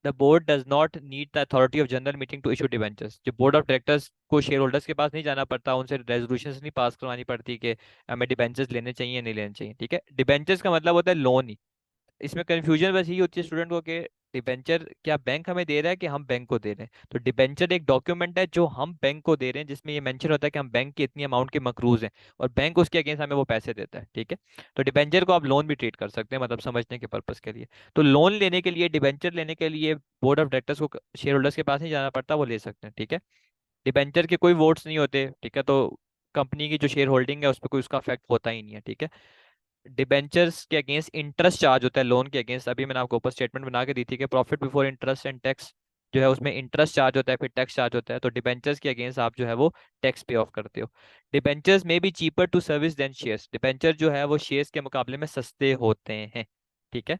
the board does not need the authority of general meeting to issue debentures. जो बोर्ड ऑफ डायरेक्टर्स को शेयर होल्डर्स के पास नहीं जाना पड़ता, उनसे रेजोल्यूशंस नहीं पास करवानी पड़ती कि हमें डिबेंचर्स लेने चाहिए या नहीं लेने चाहिए। ठीक है। डिबेंचर्स का मतलब होता है लोन ही। इसमें कंफ्यूजन बस यही होती है स्टूडेंट को कि डिबेंचर क्या बैंक हमें दे रहा है कि हम बैंक को दे रहे हैं। तो डिबेंचर एक डॉक्यूमेंट है जो हम बैंक को दे रहे हैं, जिसमें ये मेंशन होता है कि हम बैंक की इतनी अमाउंट के मकरूज हैं, और बैंक उसके अगेंस्ट हमें वो पैसे देता है। ठीक है। तो डिबेंचर को आप लोन भी ट्रीट कर सकते हैं, मतलब समझने के पर्पज के लिए। तो लोन लेने के लिए, डिबेंचर लेने के लिए बोर्ड ऑफ डायरेक्टर्स को शेयर होल्डर्स के पास नहीं जाना पड़ता, वो ले सकते हैं। ठीक है। डिबेंचर के कोई वोट्स नहीं होते, ठीक है, तो कंपनी की जो शेयर होल्डिंग है उस पर कोई उसका इफेक्ट होता ही नहीं है, ठीक है। डिबेंचर्स के अगेंस्ट इंटरेस्ट चार्ज होता है लोन के अगेंस्ट, अभी मैंने आपको ऊपर स्टेटमेंट बना के दी थी कि profit before interest and tax जो है उसमें इंटरेस्ट चार्ज होता है, फिर टैक्स चार्ज होता है, तो डिबेंचर्स के अगेंस्ट आप जो है वो टैक्स पे ऑफ करते हो। डिबेंचर्स में भी cheaper to service than shares, debenture जो है वो शेयर्स के मुकाबले में सस्ते होते हैं, ठीक है।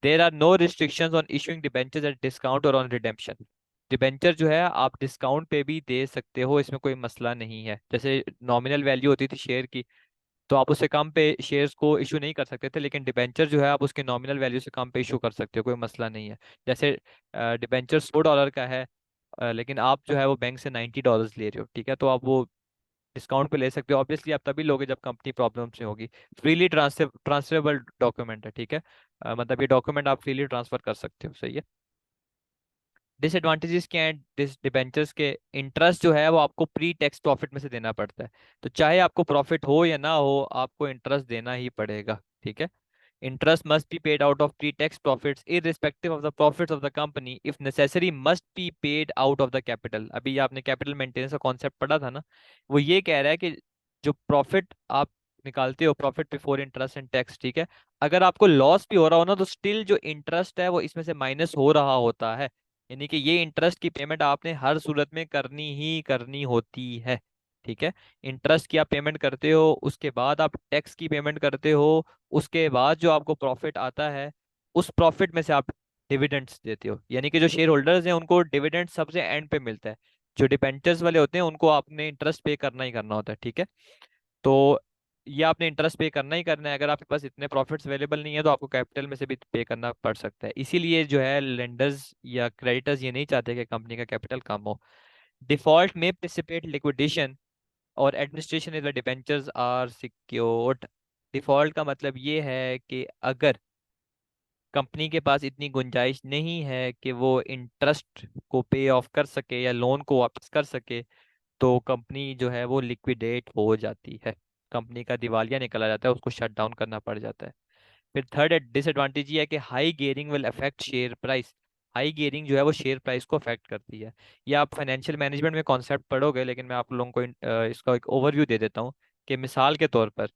There are no restrictions on issuing debentures at discount और ऑन रिडेम्पशन, डिबेंचर जो है आप डिस्काउंट पे भी दे सकते हो, इसमें कोई मसला नहीं है। जैसे नॉमिनल वैल्यू होती थी शेयर की, तो आप उससे कम पे शेयर्स को इशू नहीं कर सकते थे, लेकिन डिबेंचर जो है आप उसके नॉमिनल वैल्यू से कम पे इशू कर सकते हो, कोई मसला नहीं है। जैसे डिबेंचर $100 का है, लेकिन आप जो है वो बैंक से $90 ले रहे हो, ठीक है, तो आप वो डिस्काउंट पे ले सकते हो। ऑब्वियसली आप तभी लोगे जब कंपनी प्रॉब्लम में होगी। फ्रीली ट्रांसफरेबल डॉक्यूमेंट है, ठीक है। मतलब ये डॉक्यूमेंट आप फ्रीली ट्रांसफर कर सकते हो, सही है। डिसएडवांटेजेस क्या है डिस डिबेंचर्स के, इंटरेस्ट जो है वो आपको प्री टैक्स प्रॉफिट में से देना पड़ता है, तो चाहे आपको प्रॉफिट हो या ना हो आपको इंटरेस्ट देना ही पड़ेगा, ठीक है। Interest must be paid out of pre-tax profits irrespective of the profits of the company. If necessary, must be paid out of the capital. अभी ये आपने कैपिटल मेंटेनेंस का कॉन्सेप्ट पढ़ा था ना, वो ये कह रहा है कि जो प्रॉफिट आप निकालते हो, profit before interest and tax, ठीक है, अगर आपको लॉस भी हो रहा हो ना तो स्टिल जो इंटरेस्ट है वो इसमें से माइनस हो रहा होता है, यानी कि ये इंटरेस्ट की पेमेंट आपने हर सूरत में करनी ही करनी होती है, ठीक है। इंटरेस्ट की आप पेमेंट करते हो, उसके बाद आप टैक्स की पेमेंट करते हो, उसके बाद जो आपको प्रॉफिट आता है उस प्रॉफिट में से आप डिविडेंड्स देते हो, यानी कि जो शेयर होल्डर्स हैं उनको डिविडेंड सबसे एंड पे मिलता है। जो डिबेंचर्स वाले होते हैं उनको आपने इंटरेस्ट पे करना ही करना होता है, ठीक है। तो ये आपने इंटरेस्ट पे करना ही करना है, अगर आपके पास इतने प्रॉफिट्स अवेलेबल नहीं है तो आपको कैपिटल में से भी पे करना पड़ सकता है। इसीलिए जो है लेंडर्स या क्रेडिटर्स ये नहीं चाहते कि कंपनी का कैपिटल कम हो। डिफॉल्ट में प्रेसिपिटेट लिक्विडेशन और administration is the debentures are secured. Default का मतलब ये है कि अगर कंपनी के पास इतनी गुंजाइश नहीं है कि वो इंटरेस्ट को पे ऑफ कर सके या लोन को वापस कर सके, तो कंपनी जो है वो लिक्विडेट हो जाती है, कंपनी का दिवालिया निकला जाता है, उसको शट डाउन करना पड़ जाता है। फिर थर्ड डिसएडवांटेज ये है कि high gearing will affect share price, high gearing जो है वो शेयर प्राइस को अफेक्ट करती है। ये आप फाइनेंशियल मैनेजमेंट में कॉन्सेप्ट पढ़ोगे, लेकिन मैं आप लोगों को इसका एक ओवरव्यू दे देता हूँ कि मिसाल के तौर पर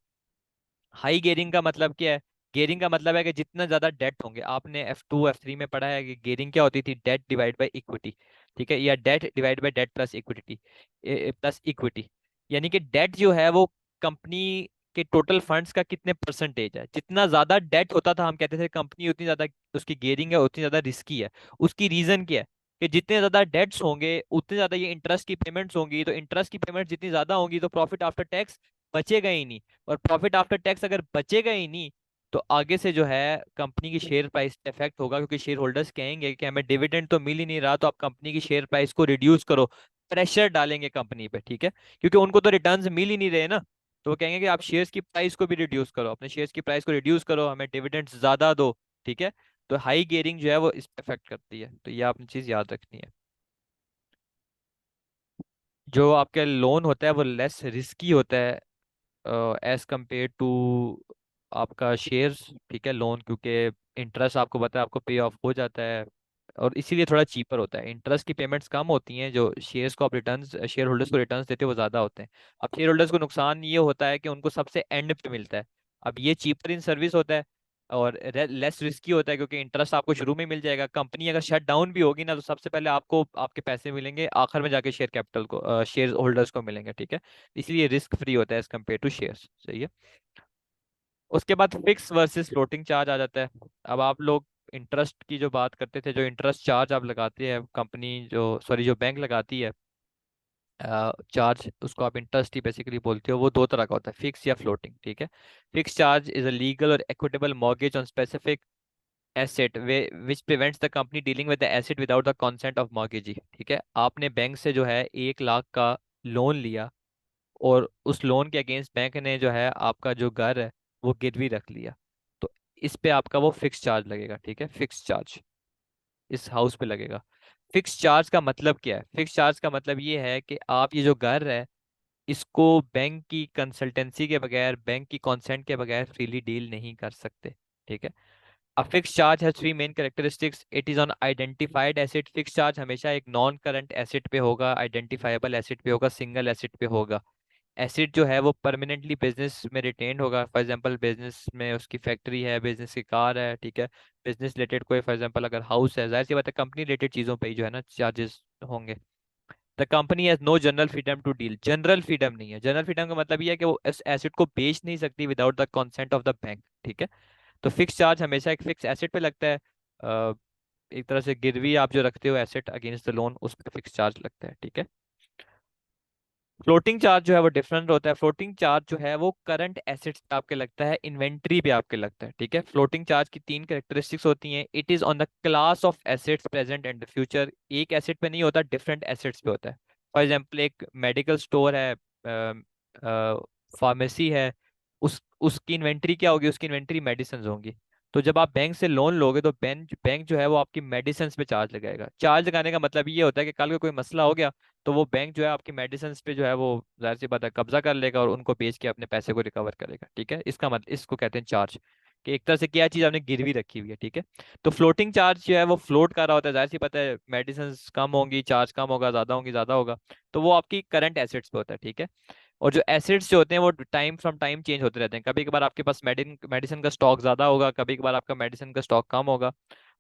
हाई गेयरिंग का मतलब क्या है। गेयरिंग का मतलब है कि जितना ज्यादा डेट होंगे, आपने F2 F3 में पढ़ा है कि गेयरिंग क्या होती थी, डेट डिवाइड बाय इक्विटी, ठीक है, या debt divide by debt plus equity, plus equity. यानी कि डेट जो है वो कंपनी के टोटल फंड्स का कितने परसेंटेज है, जितना ज्यादा डेट होता था हम कहते थे कंपनी उतनी ज्यादा उसकी गेयरिंग है, उतनी ज्यादा रिस्की है। उसकी रीजन क्या है कि जितने ज्यादा डेट्स होंगे उतने ज्यादा ये इंटरेस्ट की पेमेंट्स होंगी, तो इंटरेस्ट की पेमेंट जितनी ज्यादा होंगी तो प्रॉफिट आफ्टर टैक्स बचेगा ही नहीं, और प्रॉफिट आफ्टर टैक्स अगर बचेगा ही नहीं तो आगे से जो है कंपनी की शेयर प्राइस इफेक्ट होगा, क्योंकि शेयर होल्डर्स कहेंगे कि हमें डिविडेंड तो मिल ही नहीं रहा, तो आप कंपनी की शेयर प्राइस को रिड्यूस करो, प्रेशर डालेंगे कंपनी पे, ठीक है, क्योंकि उनको तो रिटर्न्स मिल ही नहीं रहे ना। तो वो कहेंगे कि आप शेयर्स की प्राइस को भी रिड्यूस करो, अपने शेयर्स की प्राइस को रिड्यूस करो, हमें डिविडेंड्स ज्यादा दो, ठीक है। तो हाई गियरिंग जो है वो इस पे इफेक्ट करती है, तो ये आपने चीज याद रखनी है। जो आपका लोन होता है वो लेस रिस्की होता है एज कम्पेयर टू आपका शेयर्स, ठीक है, लोन, क्योंकि इंटरेस्ट आपको पता है आपको पे ऑफ हो जाता है, और इसीलिए थोड़ा चीपर होता है। इंटरेस्ट की पेमेंट्स कम होती हैं, जो शेयर्स को आप रिटर्न्स शेयर होल्डर्स को रिटर्न्स देते हैं वो ज़्यादा होते हैं। अब शेयर होल्डर्स को नुकसान ये होता है कि उनको सबसे एंड पे मिलता है। अब ये चीपर इन सर्विस होता है और लेस रिस्की होता है, क्योंकि इंटरेस्ट आपको शुरू में मिल जाएगा, कंपनी अगर शट डाउन भी होगी ना तो सबसे पहले आपको आपके पैसे मिलेंगे, आखिर में जाके शेयर कैपिटल को शेयर होल्डर्स को मिलेंगे, ठीक है। इसलिए रिस्क फ्री होता है एज कम्पेयर टू शेयर्स, सही है। उसके बाद फिक्स वर्सेस फ्लोटिंग चार्ज आ जाता है। अब आप लोग इंटरेस्ट की जो बात करते थे, जो इंटरेस्ट चार्ज आप लगाते हैं कंपनी जो सॉरी जो बैंक लगाती है चार्ज, उसको आप इंटरेस्ट ही बेसिकली बोलते हो, वो दो तरह का होता है, फिक्स या फ्लोटिंग, ठीक है। Fix charge is a legal or equitable mortgage on specific asset which prevents the company dealing with the asset without the consent of mortgagee, ठीक है। आपने बैंक से जो है 1 लाख का लोन लिया, और उस लोन के अगेंस्ट बैंक ने जो है आपका जो घर है वो गिरवी रख लिया, तो इस पे आपका वो फिक्स चार्ज लगेगा, ठीक है, फिक्स चार्ज इस हाउस पे लगेगा। फिक्स चार्ज का मतलब क्या है, फिक्स चार्ज का मतलब ये है कि आप ये जो घर है इसको बैंक की कंसल्टेंसी के बगैर, बैंक की कंसेंट के बगैर फ्रीली डील नहीं कर सकते, ठीक है। A fixed charge has three main characteristics. It is on identified asset. Fixed charge हमेशा एक नॉन करंट एसेट पे होगा, आइडेंटिफाइबल एसेट पे होगा, सिंगल एसेट पे होगा। एसिड जो है वो परमानेंटली बिजनेस में रिटेन्ड होगा। फॉर एग्जांपल बिजनेस में उसकी फैक्ट्री है, बिजनेस की कार है, ठीक है, बिजनेस रिलेटेड कोई फॉर एग्जांपल अगर हाउस है, जाहिर सी बात है कंपनी रिलेटेड चीज़ों पे ही जो है ना चार्जेस होंगे। The company has no general freedom to deal, general freedom नहीं है। जनरल फ्रीडम का मतलब ये है कि वो इस एसेट को बेच नहीं सकती without the consent of the bank, ठीक है। तो फिक्स चार्ज हमेशा एक फिक्स एसेट पे लगता है। अ, एक तरह से गिरवी आप जो रखते हो एसेट अगेंस्ट द लोन, उस पर फिक्स चार्ज लगता है, ठीक है। फ्लोटिंग चार्ज जो है वो डिफरेंट होता है। फ्लोटिंग चार्ज जो है वो करंट एसेट्स पे आपके लगता है, इन्वेंट्री पे आपके लगता है, ठीक है। फ्लोटिंग चार्ज की तीन कैरेक्टरिस्टिक्स होती हैं। It is on the class of assets present and the future, एक एसेट पे नहीं होता, डिफरेंट एसेट्स पे होता है। फॉर एग्जांपल एक मेडिकल स्टोर है, फार्मेसी है, उस उसकी इन्वेंट्री क्या होगी, उसकी इन्वेंट्री मेडिसिन होंगी। तो जब आप बैंक से लोन लोगे तो बैंक बैंक जो है वो आपकी मेडिसिन पे चार्ज लगाएगा। चार्ज लगाने का मतलब ये होता है कि कल को कोई मसला हो गया तो वो बैंक जो है आपकी मेडिसिन पे जो है वो जाहिर सी बात है कब्जा कर लेगा और उनको बेच के अपने पैसे को रिकवर करेगा, ठीक है। इसका मतलब इसको कहते हैं चार्ज, कि एक तरह से क्या चीज आपने गिरवी रखी हुई है, ठीक है। तो फ्लोटिंग चार्ज जो है वो फ्लोट कर रहा होता है, जाहिर सी बात है मेडिसिन कम होंगी, चार्ज कम होगा, ज्यादा होंगी, ज्यादा होगा। तो वो आपकी करंट एसेट्स पे होता है, ठीक है। और जो एसिड्स जो होते हैं वो टाइम फ्रॉम टाइम चेंज होते रहते हैं। कभी कभार आपके पास मेडिसिन का स्टॉक ज्यादा होगा, कभी कभार आपका मेडिसिन का स्टॉक कम होगा।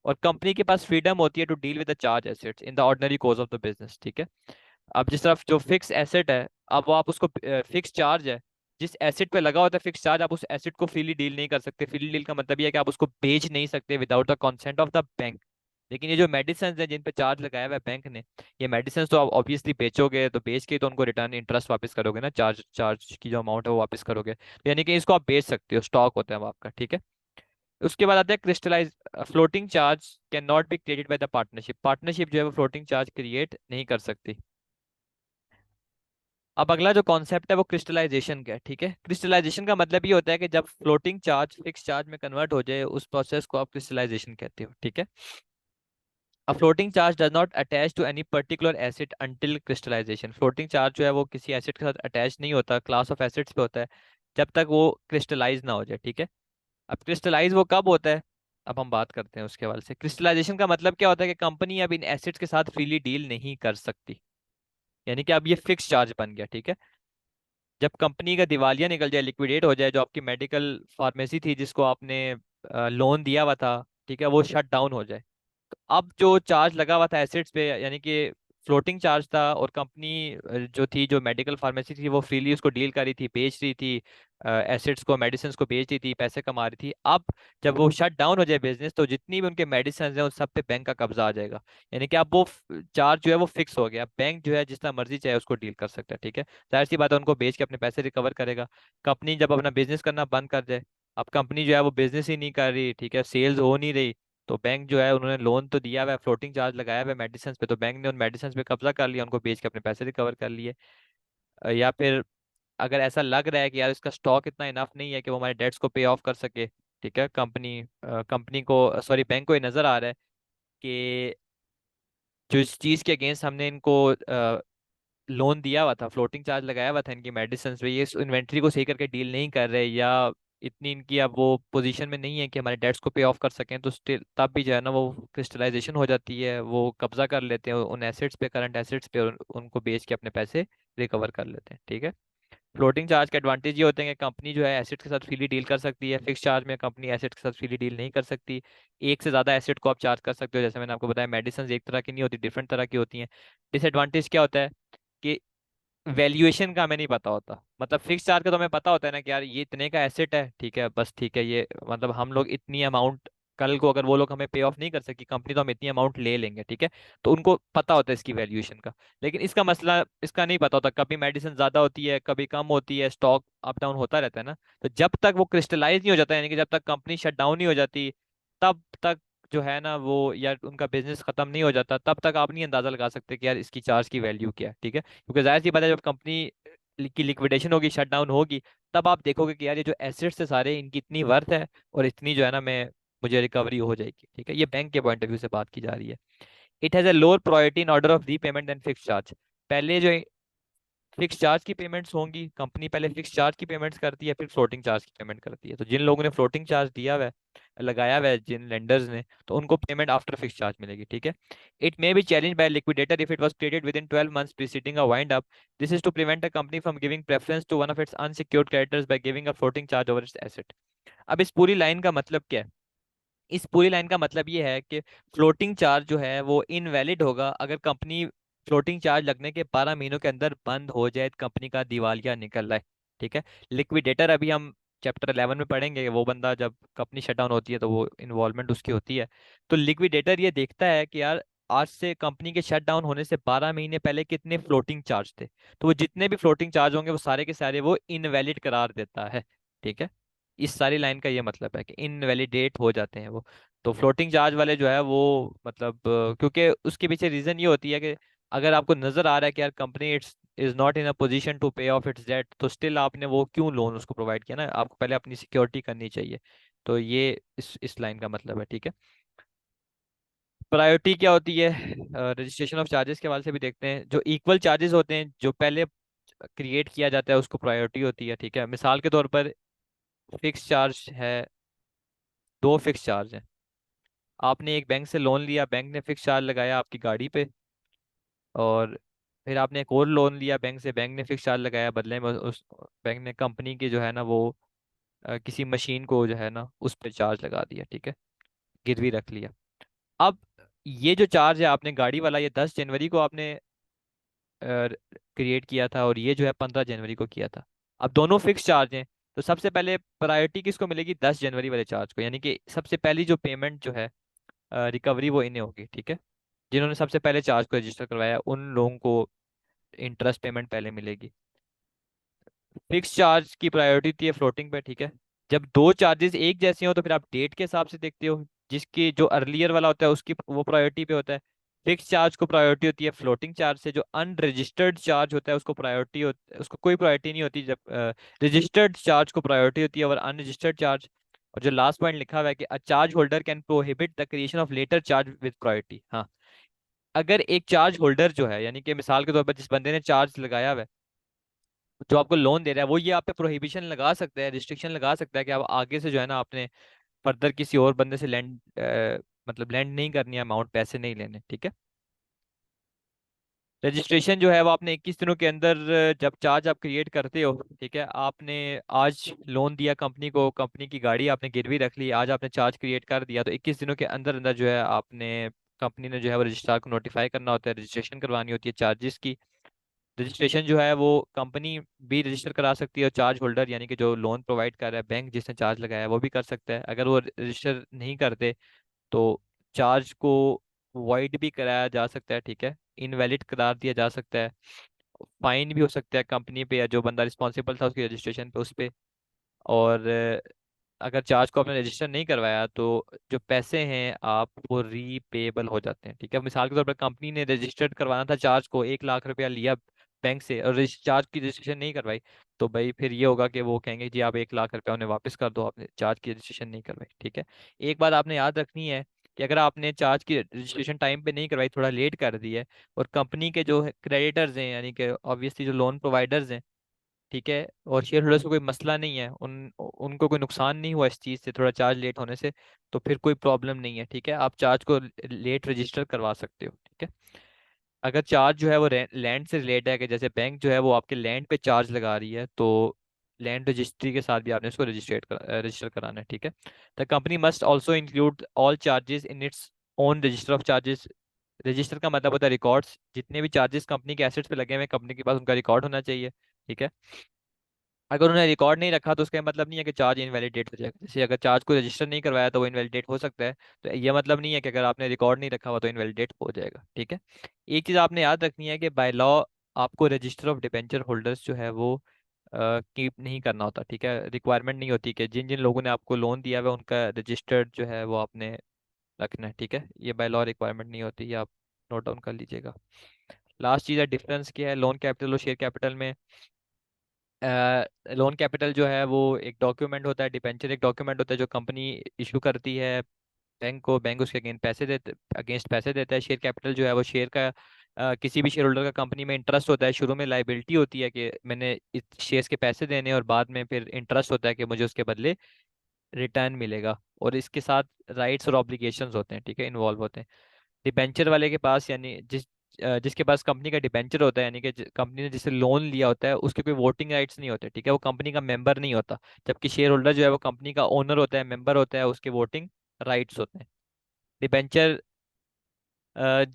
और कंपनी के पास फ्रीडम होती है to deal with the charge assets in the ordinary course of the business, ठीक है। अब जिस तरफ जो फिक्स एसेट है, अब वो आप उसको फिक्स चार्ज है, जिस एसेट पे लगा होता है फिक्स चार्ज, आप उस एसेट को फ्रीली डील नहीं कर सकते। फ्रीली डील का मतलब ये है कि आप उसको बेच नहीं सकते without the consent of the bank. लेकिन ये जो मेडिसिन है जिन पे चार्ज लगाया हुआ है बैंक ने, ये मेडिसिन तो आप ऑब्वियसली बेचोगे, तो बेच के ही तो उनको रिटर्न इंटरेस्ट वापस करोगे ना, चार्ज चार्ज की जो अमाउंट है वो वापस करोगे, तो यानी कि इसको आप बेच सकते हो, स्टॉक होता है वो आपका, ठीक है। उसके बाद आता है crystallise. Floating charge can not be created by the partnership, partnership जो है वो फ्लोटिंग चार्ज क्रिएट नहीं कर सकती। अब अगला जो कॉन्सेप्ट है वो क्रिस्टलाइजेशन का है, ठीक है। क्रिस्टलाइजेशन का मतलब ये होता है कि जब फ्लोटिंग चार्ज फिक्स चार्ज में कन्वर्ट हो जाए, उस प्रोसेस को आप क्रिस्टलाइजेशन कहते हो, ठीक है। A floating charge does not attach to any particular asset until crystallization, floating charge जो है वो किसी एसेट के साथ अटैच नहीं होता, क्लास ऑफ एसेट्स पे होता है, जब तक वो क्रिस्टलाइज ना हो जाए, ठीक है। अब क्रिस्टलाइज वो कब होता है, अब हम बात करते हैं उसके हवाले से। क्रिस्टलाइजेशन का मतलब क्या होता है कि कंपनी अब इन एसेट्स के साथ फ्रीली डील नहीं कर सकती, यानी कि अब ये फिक्स चार्ज बन गया, ठीक है। जब कंपनी का दिवालिया निकल जाए, लिक्विडेट हो जाए, जो आपकी मेडिकल फार्मेसी थी जिसको आपने लोन दिया हुआ था, ठीक है, वो शट डाउन हो जाए, तो अब जो चार्ज लगा हुआ था एसेट्स पे, यानी कि फ्लोटिंग चार्ज था, और कंपनी जो थी, जो मेडिकल फार्मेसी थी, वो फ्रीली उसको डील कर रही थी, बेच रही थी एसेट्स को, मेडिसिन को बेच रही थी, पैसे कमा रही थी। अब जब वो शट डाउन हो जाए बिजनेस, तो जितनी भी उनके मेडिसिन हैं उन सब पे बैंक का कब्जा आ जाएगा। यानी कि अब वो चार्ज जो है वो फिक्स हो गया, बैंक जो है जितना मर्जी चाहे उसको डील कर सकता है, ठीक है। जाहिर सी बात है उनको बेच के अपने पैसे रिकवर करेगा। कंपनी जब अपना बिजनेस करना बंद कर दे, अब कंपनी जो है वो बिजनेस ही नहीं कर रही, ठीक है, सेल्स हो नहीं रही, तो बैंक जो है, उन्होंने लोन तो दिया हुआ है, फ्लोटिंग चार्ज लगाया हुआ है मेडिसिन पे, तो बैंक ने उन मेडिसिन पे कब्जा कर लिया, उनको बेच के अपने पैसे रिकवर कर लिए। या फिर अगर ऐसा लग रहा है कि यार इसका स्टॉक इतना इनफ नहीं है कि वो हमारे डेट्स को पे ऑफ कर सके, ठीक है, कंपनी को सॉरी बैंक को ये नजर आ रहा है कि जो इस चीज के अगेंस्ट हमने इनको लोन दिया हुआ था, फ्लोटिंग चार्ज लगाया हुआ था इनकी मेडिसिन पे, ये इस इन्वेंट्री को सही करके डील नहीं कर रहे, या इतनी इनकी अब वो पोजीशन में नहीं है कि हमारे डेट्स को पे ऑफ कर सकें, तो स्टिल तब भी जो है ना वो क्रिस्टलाइजेशन हो जाती है, वो कब्जा कर लेते हैं उन एसेट्स पे, करंट एसेट्स पे, और उनको बेच के अपने पैसे रिकवर कर लेते हैं, ठीक है। फ्लोटिंग चार्ज के एडवांटेज ये होते हैं कि कंपनी जो है एसेट के साथ फ्रीली डील कर सकती है, फिक्स चार्ज में कंपनी एसेट के साथ फ्रीली डील नहीं कर सकती। एक से ज़्यादा एसेट को आप चार्ज कर सकते हो, जैसे मैंने आपको बताया मेडिसिन एक तरह की नहीं होती, डिफरेंट तरह की होती हैं। डिसएडवांटेज क्या होता है कि वैल्यूएशन का हमें नहीं पता होता। मतलब फिक्स चार्ज का तो हमें पता होता है ना कि यार ये इतने का एसेट है, ठीक है, बस ठीक है, ये मतलब हम लोग इतनी अमाउंट, कल को अगर वो लोग हमें पे ऑफ नहीं कर सकी कंपनी, तो हम इतनी अमाउंट ले लेंगे, ठीक है। तो उनको पता होता है इसकी वैल्यूएशन का। लेकिन इसका मसला इसका नहीं पता होता, कभी मेडिसिन ज्यादा होती है, कभी कम होती है, स्टॉक अप डाउन होता रहता है ना। तो जब तक वो क्रिस्टलाइज नहीं हो जाता, यानी कि जब तक कंपनी शट डाउन नहीं हो जाती, तब तक जो है ना वो, या उनका बिजनेस खत्म नहीं हो जाता, तब तक आप नहीं अंदाजा लगा सकते कि यार इसकी चार्ज की वैल्यू क्या है, ठीक है। क्योंकि जाहिर सी बात है जब कंपनी की लिक्विडेशन होगी, शट डाउन होगी, तब आप देखोगे कि यार ये जो एसेट्स है सारे, इनकी इतनी वर्थ है, और इतनी जो है ना मैं मुझे रिकवरी हो जाएगी, ठीक है। ये बैंक के पॉइंट ऑफ व्यू से बात की जा रही है। It has a lower priority in order of repayment than fix charge. पहले जो फिक्स चार्ज की पेमेंट्स होंगी, कंपनी पहले फिक्स चार्ज की पेमेंट्स करती है, फिर फ्लोटिंग चार्ज की पेमेंट करती है। तो जिन लोगों ने फ्लोटिंग चार्ज दिया हुआ है, लगाया हुआ है जिन लेंडर्स ने, तो उनको पेमेंट आफ्टर फिक्स चार्ज मिलेगी, ठीक है। It may be challenge by liquidator if it was created within 12 months preceding a wind up. This is to prevent a company from giving preference to one of its unsecured creditors by giving a floating charge over its asset. अब इस पूरी लाइन का मतलब क्या है? इस पूरी लाइन का मतलब ये है कि फ्लोटिंग चार्ज जो है वो इनवैलिड होगा अगर कंपनी फ्लोटिंग चार्ज लगने के 12 महीनों के अंदर बंद हो जाए, कंपनी का दिवालिया निकल रहा है, ठीक है। लिक्विडेटर अभी हम चैप्टर 11 में पढ़ेंगे, वो बंदा जब कंपनी शट डाउन होती है तो वो इन्वॉल्वमेंट उसकी होती है। तो लिक्विडेटर ये देखता है कि यार आज से कंपनी के शट डाउन होने से 12 महीने पहले कितने फ्लोटिंग चार्ज थे, तो वो जितने भी फ्लोटिंग चार्ज होंगे वो सारे के सारे वो इनवैलिड करार देता है, ठीक है। इस सारी लाइन का ये मतलब है कि इनवैलिडेट हो जाते हैं वो। तो फ्लोटिंग चार्ज वाले जो है वो मतलब क्योंकि उसके पीछे रीजन ये होती है कि अगर आपको नजर आ रहा है कि यार company its is not in a position to pay off its debt, तो स्टिल आपने वो क्यों लोन उसको प्रोवाइड किया ना, आपको पहले अपनी सिक्योरिटी करनी चाहिए। तो ये इस लाइन का मतलब है, ठीक है। प्रायोरिटी क्या होती है? रजिस्ट्रेशन ऑफ चार्जेस के हवाले से भी देखते हैं। जो इक्वल चार्जेस होते हैं जो पहले क्रिएट किया जाता है उसको प्रायोरिटी होती है, ठीक है। मिसाल के तौर पर फिक्स चार्ज है, दो फिक्स चार्ज हैं। आपने एक बैंक से लोन लिया, बैंक ने फिक्स चार्ज लगाया आपकी गाड़ी पे, और फिर आपने एक और लोन लिया बैंक से, बैंक ने फिक्स चार्ज लगाया, बदले में उस बैंक ने कंपनी की जो है ना वो किसी मशीन को जो है ना उस पर चार्ज लगा दिया, ठीक है, गिरवी रख लिया। अब ये जो चार्ज है आपने गाड़ी वाला, ये 10 जनवरी को आपने क्रिएट किया था, और ये जो है 15 जनवरी को किया था। अब दोनों फिक्स चार्ज हैं, तो सबसे पहले प्रायोरिटी किसको मिलेगी? 10 जनवरी वाले चार्ज को, यानी कि सबसे पहली जो पेमेंट जो है रिकवरी वो इन्हें होगी, ठीक है। जिन्होंने सबसे पहले चार्ज को रजिस्टर करवाया उन लोगों को इंटरेस्ट पेमेंट पहले मिलेगी। फिक्स चार्ज की प्रायोरिटी होती है फ्लोटिंग पे, ठीक है। जब दो चार्जेस एक जैसे हो तो फिर आप डेट के हिसाब से देखते हो, जिसकी जो अर्लियर वाला होता है उसकी वो प्रायोरिटी पे होता है। फिक्स चार्ज को प्रायोरिटी होती है फ्लोटिंग चार्ज से। जो अनरजिस्टर्ड चार्ज होता है उसको प्रायोरिटी होती उसको कोई प्रायोरिटी नहीं होती, जब रजिस्टर्ड चार्ज को प्रायोरिटी होती है, और अनरजिस्टर्ड चार्ज। और जो लास्ट पॉइंट लिखा हुआ है कि a charge holder can prohibit the creation of later charge with priority. हाँ, अगर एक चार्ज होल्डर जो है, यानी कि मिसाल के तौर पर जिस बंदे ने चार्ज लगाया हुआ है, जो आपको लोन दे रहा है, वो ये आप पे प्रोहिबिशन लगा सकता है, रिस्ट्रिक्शन लगा सकता है कि आप आगे से जो है ना आपने फर्दर किसी और बंदे से लैंड मतलब लैंड नहीं करनी है, अमाउंट पैसे नहीं लेने, ठीक है। रजिस्ट्रेशन जो है वो आपने 21 दिनों के अंदर जब चार्ज आप क्रिएट करते हो, ठीक है, आपने आज लोन दिया कंपनी को, कंपनी की गाड़ी आपने गिरवी रख ली, आज आपने चार्ज क्रिएट कर दिया, तो 21 दिनों के अंदर अंदर जो है आपने कंपनी ने जो है वो रजिस्ट्रार को नोटिफाई करना होता है, रजिस्ट्रेशन करवानी होती है चार्जेस की। रजिस्ट्रेशन जो है वो कंपनी भी रजिस्टर करा सकती है, और चार्ज होल्डर यानी कि जो लोन प्रोवाइड कर रहा है, बैंक जिसने चार्ज लगाया है, वो भी कर सकता है। अगर वो रजिस्टर नहीं करते तो चार्ज को वॉइड भी कराया जा सकता है, ठीक है, इनवैलिड करार दिया जा सकता है, फाइन भी हो सकता है कंपनी पे या जो बंदा रिस्पॉन्सिबल था उसकी रजिस्ट्रेशन पे उस पे। और अगर चार्ज को आपने रजिस्टर नहीं करवाया तो जो पैसे हैं आप वो रीपेबल हो जाते हैं, ठीक है। मिसाल के तौर पर कंपनी ने रजिस्टर्ड करवाना था चार्ज को, 1 लाख रुपया लिया बैंक से और चार्ज की रजिस्ट्रेशन नहीं करवाई, तो भाई फिर ये होगा कि वो कहेंगे जी आप 1 लाख रुपया उन्हें वापस कर दो, आपने चार्ज की रजिस्ट्रेशन नहीं करवाई, ठीक है। एक बात आपने याद रखनी है कि अगर आपने चार्ज की रजिस्ट्रेशन टाइम पे नहीं करवाई, थोड़ा लेट कर दी है, और कंपनी के जो क्रेडिटर्स हैं यानी कि ऑब्वियसली जो लोन प्रोवाइडर्स हैं, ठीक है, और शेयर होल्डर्स को कोई मसला नहीं है, उनको कोई नुकसान नहीं हुआ इस चीज़ से थोड़ा चार्ज लेट होने से, तो फिर कोई प्रॉब्लम नहीं है, ठीक है। आप चार्ज को लेट रजिस्टर करवा सकते हो, ठीक है। अगर चार्ज जो है वो लैंड से रिलेटेड है, कि जैसे बैंक जो है वो आपके लैंड पे चार्ज लगा रही है, तो लैंड रजिस्ट्री के साथ भी आपने उसको रजिस्टर कराना है, ठीक है। The company must also include all charges in its own register of charges. Register का मतलब होता है रिकॉर्ड्स, जितने भी चार्जेस कंपनी के एसेट्स पे लगे हुए हैं कंपनी के पास उनका रिकॉर्ड होना चाहिए, ठीक है। अगर उन्होंने रिकॉर्ड नहीं रखा तो उसका ये मतलब नहीं है कि चार्ज इनवैलिडेट हो जाएगा। जैसे अगर चार्ज को रजिस्टर नहीं करवाया तो वो इनवैलिडेट हो सकता है, तो ये मतलब नहीं है कि अगर आपने रिकॉर्ड नहीं रखा हुआ तो इनवैलिडेट हो जाएगा, ठीक है। एक चीज़ आपने याद रखनी है कि बाय लॉ आपको रजिस्टर ऑफ डिबेंचर होल्डर्स जो है वो कीप नहीं करना होता, ठीक है। रिक्वायरमेंट नहीं होती कि जिन जिन लोगों ने आपको लोन दिया हुआ है उनका रजिस्टर्ड जो है वो आपने रखना है, ठीक है। ये बाय लॉ रिक्वायरमेंट नहीं होती, ये आप नोट डाउन कर लीजिएगा। लास्ट चीज़ है डिफरेंस क्या है लोन कैपिटल और शेयर कैपिटल में। लोन कैपिटल जो है वो एक डॉक्यूमेंट होता है, डिबेंचर एक डॉक्यूमेंट होता है जो कंपनी इशू करती है बैंक को, बैंक उसके अगेंस्ट पैसे देता है। शेयर कैपिटल जो है वो शेयर का किसी भी शेयर होल्डर का कंपनी में इंटरेस्ट होता है, शुरू में लाइबिलिटी होती है कि मैंने इस शेयर्स के पैसे देने हैं, और बाद में फिर इंटरेस्ट होता है कि मुझे उसके बदले रिटर्न मिलेगा। और इसके साथ राइट्स और ऑब्लिगेशंस होते हैं, ठीक है, इन्वॉल्व होते हैं। डिबेंचर वाले के पास, यानी जिसके पास कंपनी का डिबेंचर होता है, यानी कि कंपनी ने जिससे लोन लिया होता है, उसके कोई वोटिंग राइट्स नहीं होते, ठीक है, वो कंपनी का मेंबर नहीं होता। जबकि शेयर होल्डर जो है वो कंपनी का ओनर होता है, मेंबर होता है, उसके वोटिंग राइट्स होते हैं। डिबेंचर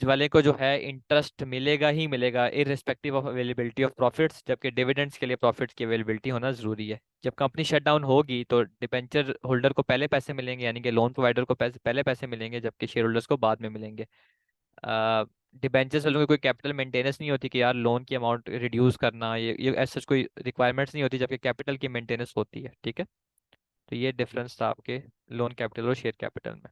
वाले को जो है इंटरेस्ट मिलेगा ही मिलेगा, irrespective of availability of profits, जबकि डिविडेंड्स के लिए प्रॉफिट्स की अवेलेबिलिटी होना जरूरी है। जब कंपनी शट डाउन होगी तो डिबेंचर होल्डर को पहले पैसे मिलेंगे, यानी कि लोन प्रोवाइडर को पहले पैसे मिलेंगे, जबकि शेयर होल्डर्स को बाद में मिलेंगे। डिबेंचर्स वालों की कोई कैपिटल मेंटेनेंस नहीं होती कि यार लोन की अमाउंट रिड्यूस करना, ये ऐसा कोई रिक्वायरमेंट्स नहीं होती, जबकि कैपिटल की मेंटेनेंस होती है, ठीक है। तो ये डिफरेंस था आपके लोन कैपिटल और शेयर कैपिटल में।